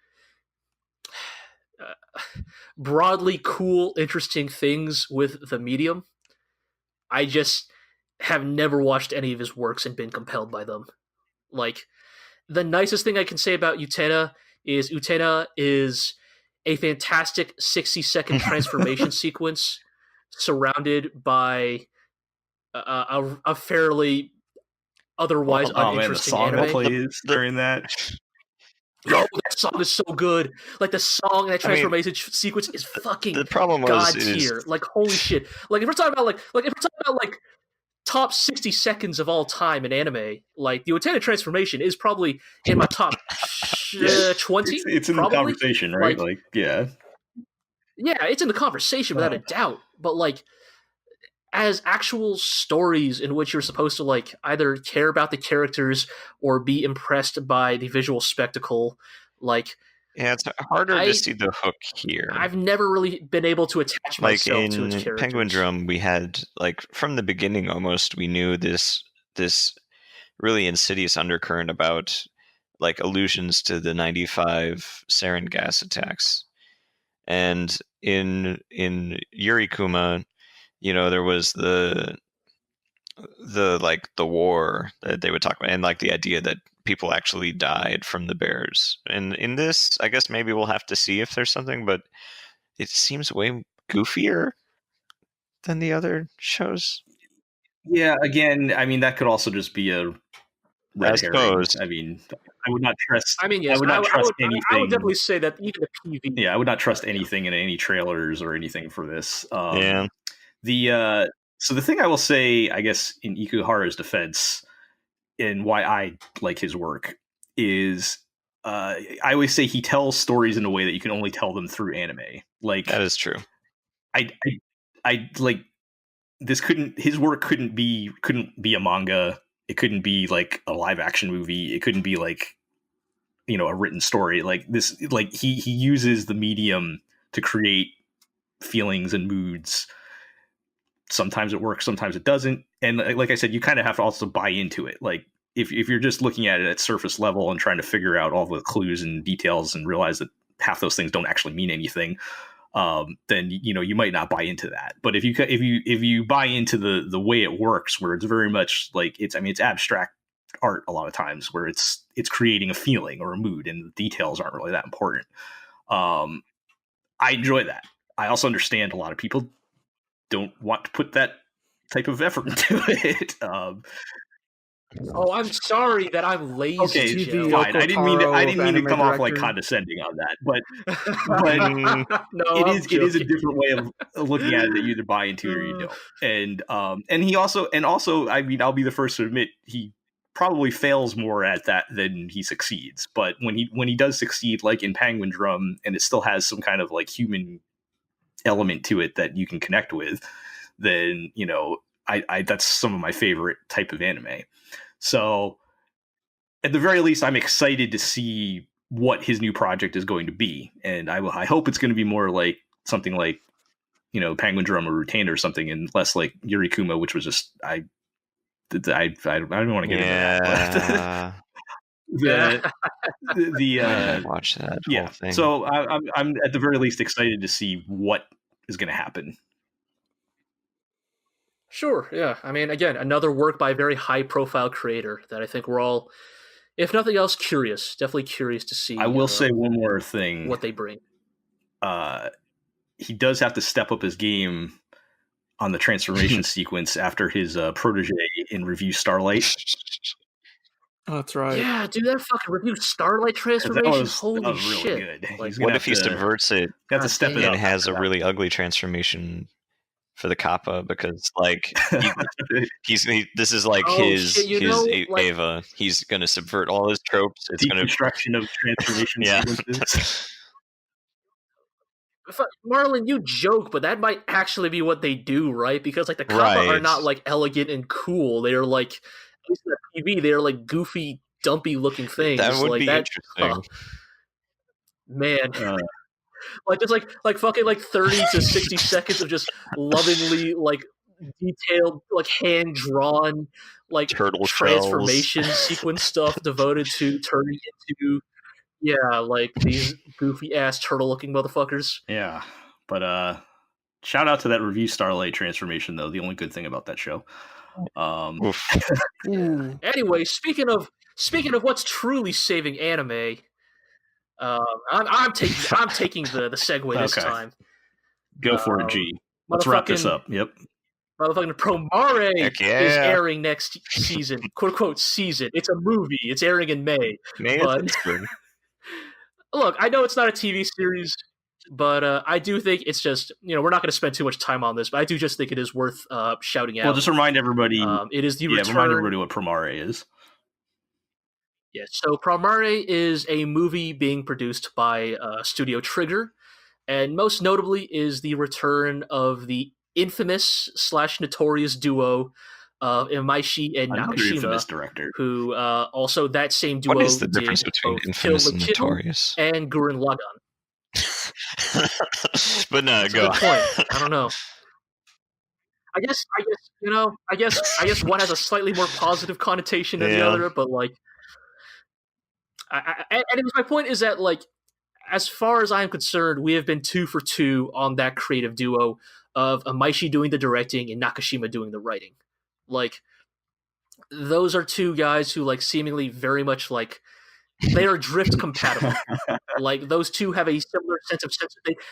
broadly cool, interesting things with the medium. I just have never watched any of his works and been compelled by them. Like, the nicest thing I can say about Utena is a fantastic 60-second transformation sequence surrounded by a fairly otherwise uninteresting man, the song anime. that plays during that. Yo, that song is so good. Like, the song and that transformation sequence is fucking the problem god tier. Like, holy shit. Like, if we're talking about top 60 seconds of all time in anime, like, the Utena transformation is probably in my top 20. It's in probably. The conversation, right? Like, yeah. Yeah, it's in the conversation without a doubt. But, like, as actual stories in which you're supposed to, like, either care about the characters or be impressed by the visual spectacle, like, yeah, it's harder to see the hook here. I've never really been able to attach myself to its characters. Penguin Drum, we had, like, from the beginning almost, we knew this really insidious undercurrent about, like, allusions to the 95 sarin gas attacks. And in Yurikuma, there was the war that they would talk about, and like the idea that people actually died from the bears. And in this, I guess maybe we'll have to see if there's something, but it seems way goofier than the other shows. Yeah, again, I mean, that could also just be a red herring. suppose. I mean, I would not trust. I mean, yes, I would not trust anything. I would definitely say that even the PV. Yeah, I would not trust anything in any trailers or anything for this. Yeah. So the thing I will say, I guess, in Ikuhara's defense, and why I like his work is, I always say he tells stories in a way that you can only tell them through anime. Like That is true. I like this his work couldn't be a manga. It couldn't be like a live action movie. It couldn't be like, you know, a written story. Like this, like he uses the medium to create feelings and moods. Sometimes it works, sometimes it doesn't. And like I said, you kind of have to also buy into it. Like if you're just looking at it at surface level and trying to figure out all the clues and details and realize that half those things don't actually mean anything, then you might not buy into that. But if you buy into the way it works, where it's very much like it's abstract art a lot of times, where it's creating a feeling or a mood, and the details aren't really that important. I enjoy that. I also understand a lot of people don't want to put that type of effort into it. Oh, I'm sorry that I'm lazy. Okay, Joe. fine. I didn't mean to come off like condescending on that, but no, it is a different way of looking at it that you either buy into or you don't. And he also I mean, I'll be the first to admit he probably fails more at that than he succeeds. But when he does succeed, like in Penguin Drum, and it still has some kind of like human element to it that you can connect with, then I that's some of my favorite type of anime. So at the very least, I'm excited to see what his new project is going to be, and I hope it's going to be more like something like Penguin Drum or Rutainer or something, and less like Yurikuma, which was just I don't want to get into that. But watch that. Yeah. Whole thing. So I'm at the very least excited to see what is going to happen. Sure, yeah. I mean, again, another work by a very high-profile creator that I think we're all, if nothing else, definitely curious to see. I will say one more thing. What they bring. He does have to step up his game on the transformation sequence after his protege in Review Starlight. Oh, that's right. Yeah, dude, that fucking Review Starlight transformation, holy that was really shit. good. Like, what if he subverts it have to step it up and has a really ugly transformation for the Kappa, because like this is like his Ava. He's gonna subvert all his tropes. It's gonna deconstruction of transformation sequences. Marlin, you joke, but that might actually be what they do, right? Because like the Kappa are not like elegant and cool. They're like, at least in the TV, they're like goofy, dumpy looking things. That would like be interesting. Man. Like just like fucking like 30 to 60 seconds of just lovingly like detailed, like hand drawn, like turtle transformation sequence stuff devoted to turning into like these goofy ass turtle looking motherfuckers. Yeah, but shout out to that Review Starlight transformation though. The only good thing about that show. Anyway, speaking of what's truly saving anime. I'm taking the segue this time. Go for it, G. Let's wrap this up. Yep. Motherfucking Promare is airing next season, quote unquote season. It's a movie. It's airing in May. But look, I know it's not a TV series, but I do think it's just we're not going to spend too much time on this, but I do just think it is worth shouting out. Well, just remind everybody. It is the return. Remind everybody what Promare is. Yeah, so Promare is a movie being produced by Studio Trigger, and most notably is the return of the infamous / notorious duo of Imaishi and Nakashima, infamous director, who also that same duo what is the difference between infamous and notorious and Gurren Lagann. But no, go. Good point. I don't know. I guess one has a slightly more positive connotation than the other, but like. And my point is that, like, as far as I'm concerned, we have been 2 for 2 on that creative duo of Imaishi doing the directing and Nakashima doing the writing. Like, those are 2 guys who, like, seemingly very much, like, they are drift compatible. Like, those 2 have a similar sense of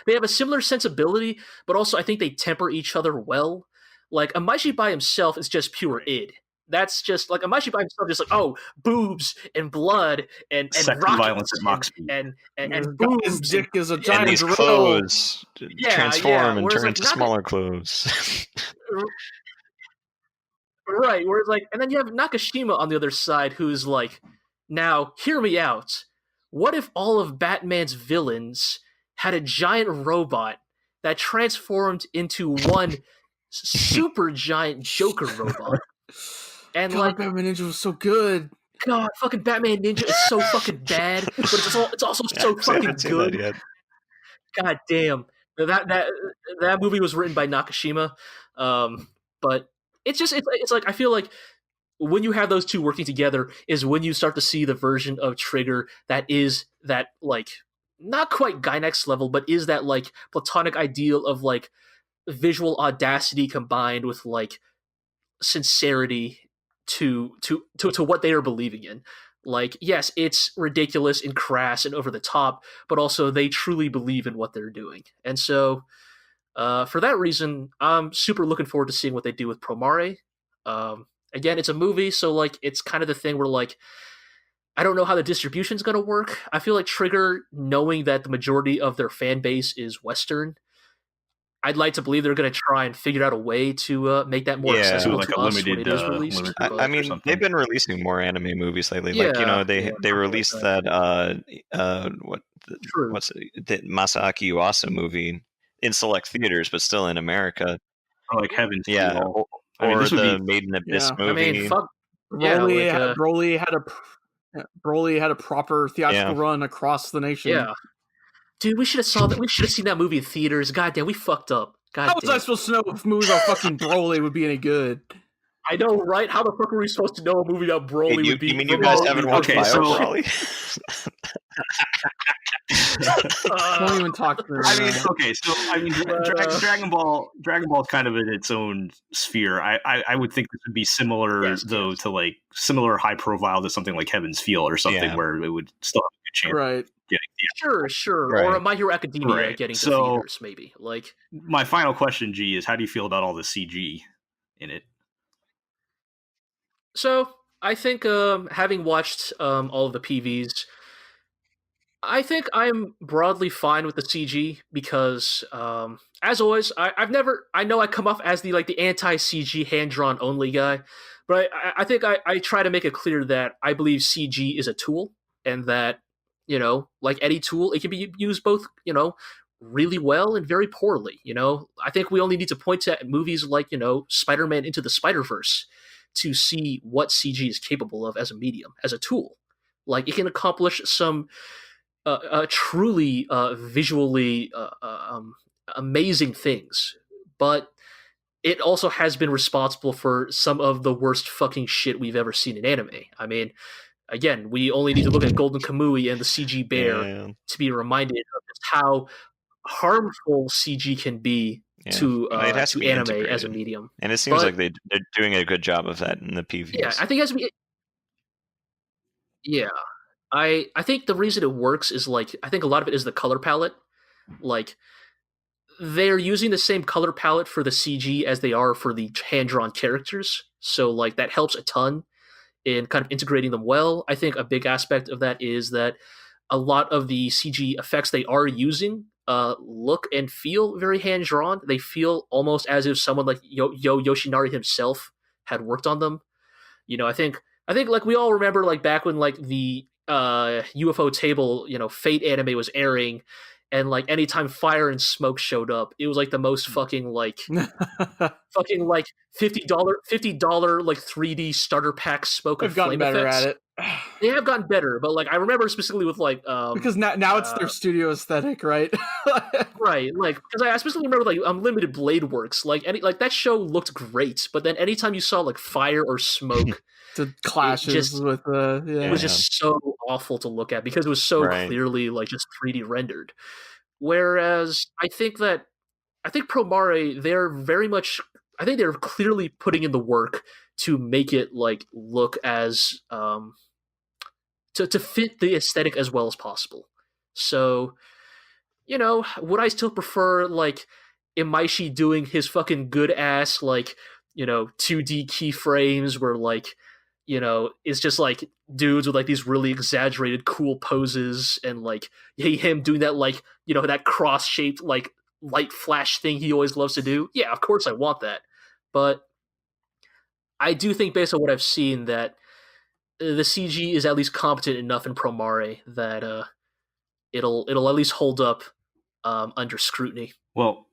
they have a similar sensibility, but also I think they temper each other well. Like, Imaishi by himself is just pure id. That's just like Amashi by himself, just like, oh, boobs and blood and Sexy rockets violence at Mach speed. and His boobs dick is a And giant these drill. clothes transform and Whereas, turn like, into smaller clothes. Right, where it's like, and then you have Nakashima on the other side, who's like, now, hear me out. What if all of Batman's villains had a giant robot that transformed into one super giant Joker robot? And God, like, Batman Ninja was so good. God, fucking Batman Ninja is so fucking bad, but it's also Yeah, so I fucking haven't seen that good. yet. God damn, that movie was written by Nakashima, but it's like I feel like when you have those two working together is when you start to see the version of Trigger that is that like not quite Gynex level, but is that like platonic ideal of like visual audacity combined with like sincerity to what they are believing in. Like, yes, it's ridiculous and crass and over the top, but also they truly believe in what they're doing. And so, for that reason, I'm super looking forward to seeing what they do with Promare. Again, it's a movie, so like it's kind of the thing where like I don't know how the distribution's going to work. I feel like Trigger, knowing that the majority of their fan base is Western, I'd like to believe they're going to try and figure out a way to make that more Yeah. accessible like to a us limited, when it is released. limited I or mean, something. they've been releasing more anime movies lately. Yeah, Like, you know, they something released like that True. what's it, the Masaaki Yuasa movie in select theaters, but still in America. Or like Heaven's Yeah, Feel. or, I mean, this would the be Made in Abyss Yeah. I movie. mean, fuck. Yeah, Broly had a proper theatrical Yeah. run across the nation. yeah. Dude, we should have saw that. We should have seen that movie in theaters. God damn, we fucked up. God How was I damn. supposed to know if movies about fucking Broly would be any good? I know, right? How the fuck were we supposed to know a movie about Broly Wait, would be? you mean you guys haven't watched okay, Fire so- Broly? Don't even talk to me. I mean, okay, so I mean, But, Dragon Ball is kind of in its own sphere. I would think this would be similar Yes, though yes. to like similar high profile to something like Heaven's Feel or something Yeah. where it would still have a good chance Right. of getting Sure. Right. Or My Hero Academia Right. getting to So- theaters, maybe. Like, My final question, G, is how do you feel about all the CG in it? so I think having watched all of the PVs, I think I'm broadly fine with the CG because, as always, I know I come off as the anti CG hand drawn only guy, but I think I try to make it clear that I believe CG is a tool and that like any tool, it can be used both really well and very poorly. I think we only need to point to movies like Spider-Man Into the Spider-Verse to see what CG is capable of as a medium, as a tool. Like it can accomplish some truly visually amazing things, but it also has been responsible for some of the worst fucking shit we've ever seen in anime. I mean, again, we only need to look at Golden Kamui and the CG bear Yeah. to be reminded of just how harmful CG can be Yeah. to It has to be anime as a integrated. medium. And it seems But- like they're doing a good job of that in the PVs. Yeah, I think it has to be. Yeah, I think the reason it works is I think a lot of it is the color palette. Like they're using the same color palette for the CG as they are for the hand drawn characters, so that helps a ton in kind of integrating them well. I think a big aspect of that is that a lot of the CG effects they are using look and feel very hand drawn. They feel almost as if someone like Yoshinari himself had worked on them. I think we all remember back when the ufotable Fate anime was airing, and anytime fire and smoke showed up, it was the most fucking fucking $50 3D starter pack smoke They've and gotten flame better effects. at it. They have gotten better, but I remember specifically with Because now it's their studio aesthetic, right? right, because I specifically remember Unlimited Blade Works, that show looked great, but then anytime you saw It fire or smoke, clashes with it was just so awful to look at because it was so Right. clearly just 3D rendered. Whereas I think Promare, they're very much, I think they're clearly putting in the work to make it look as to fit the aesthetic as well as possible. So, would I still prefer Imaishi doing his fucking good ass 2D keyframes where like, it's just like dudes with like these really exaggerated cool poses and like him doing that like, that cross-shaped like light flash thing he always loves to do. Yeah, of course I want that. But I do think based on what I've seen that the CG is at least competent enough in Promare that it'll at least hold up under scrutiny. Well,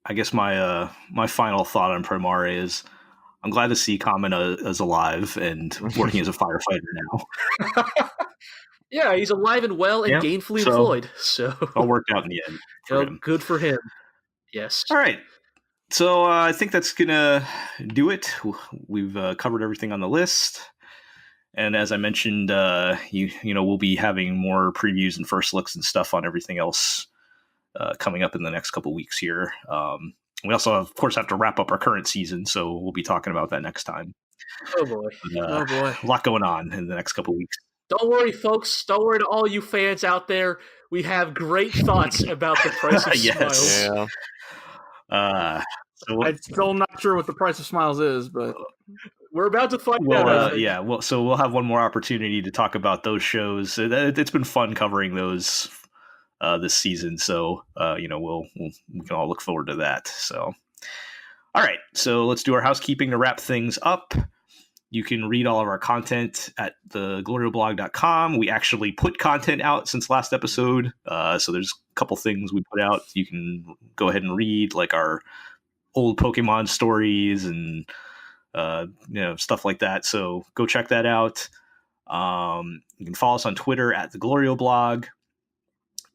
I guess my final thought on Promare is I'm glad to see Kamina is alive and working as a firefighter now. Yeah, he's alive and well and gainfully employed. So all worked out in the end. Good for him. Yes. All right. So I think that's gonna do it. We've covered everything on the list, and as I mentioned, we'll be having more previews and first looks and stuff on everything else coming up in the next couple weeks here. We also, of course, have to wrap up our current season, so we'll be talking about that next time. Oh boy! Oh boy! A lot going on in the next couple weeks. Don't worry, folks. Don't worry to all you fans out there. We have great thoughts about the Price of Smiles. Yeah. So I'm still not sure what the Price of Smiles is, but we're about to find out. So we'll have one more opportunity to talk about those shows. It's been fun covering those this season, so we can all look forward to that. So, all right, so let's do our housekeeping to wrap things up. You can read all of our content at the glorioblog.com. We actually put content out since last episode, so there's a couple things we put out you can go ahead and read, like our old Pokemon stories and stuff like that. So go check that out. You can follow us on Twitter at the GLORIO blog.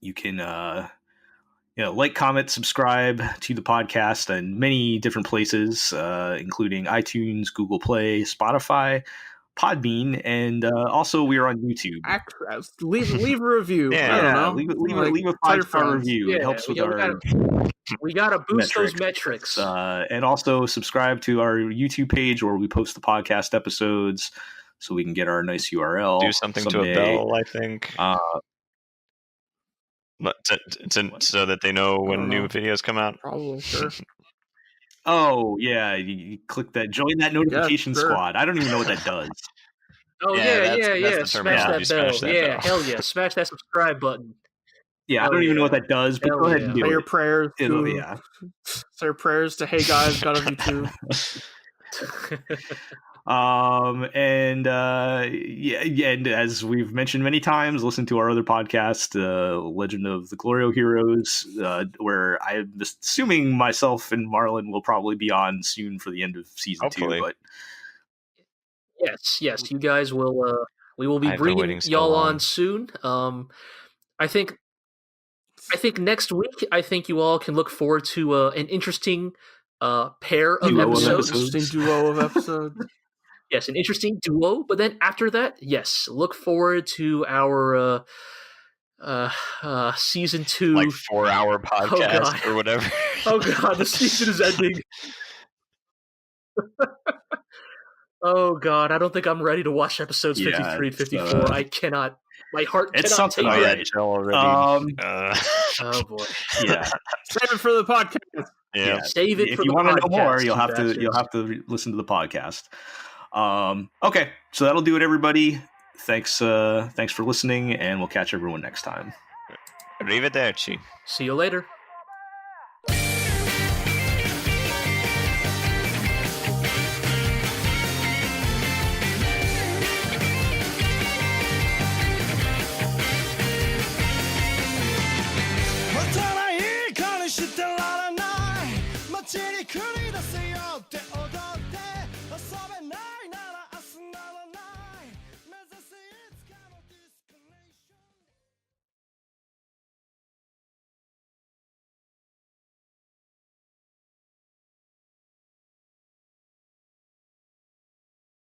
You can like, comment, subscribe to the podcast in many different places, including iTunes, Google Play, Spotify, Podbean, and also we are on YouTube. Leave a review. Yeah, I don't know. Leave a 5-star review. Yeah, it helps with our. We gotta boost those metrics. And also subscribe to our YouTube page where we post the podcast episodes, so we can get our nice URL. Do something someday. To a bell, I think. So that they know when new videos come out. Probably, sure. Oh yeah, you click that, join that notification squad. I don't even know what that does. Oh yeah. Smash that bell. Bell. Hell yeah. Smash that subscribe button. Yeah, I don't even know what that does, but go ahead and do it. Say your prayers say your prayers to Hey Guys, God of YouTube. And as we've mentioned many times, listen to our other podcast, Legend of the GLORIO Heroes, where I'm assuming myself and Marlin will probably be on soon for the end of season 2. But yes, you guys will. We will be bringing y'all on soon. I think next week, you all can look forward to an interesting pair of episodes. Interesting duo of episodes. Yes, an interesting duo. But then after that, yes, look forward to our season 2, like 4-hour podcast or whatever. Oh god, the season is ending. Oh god, I don't think I'm ready to watch episodes 53 and 54. I cannot. My heart cannot take it. Already. Oh boy. Yeah. Save it for the podcast. Yeah. Save it if for you the want to podcast. know more, you'll have to listen to the podcast. Okay, so that'll do it, everybody. Thanks for listening, and we'll catch everyone next time. Arrivederci. See you later.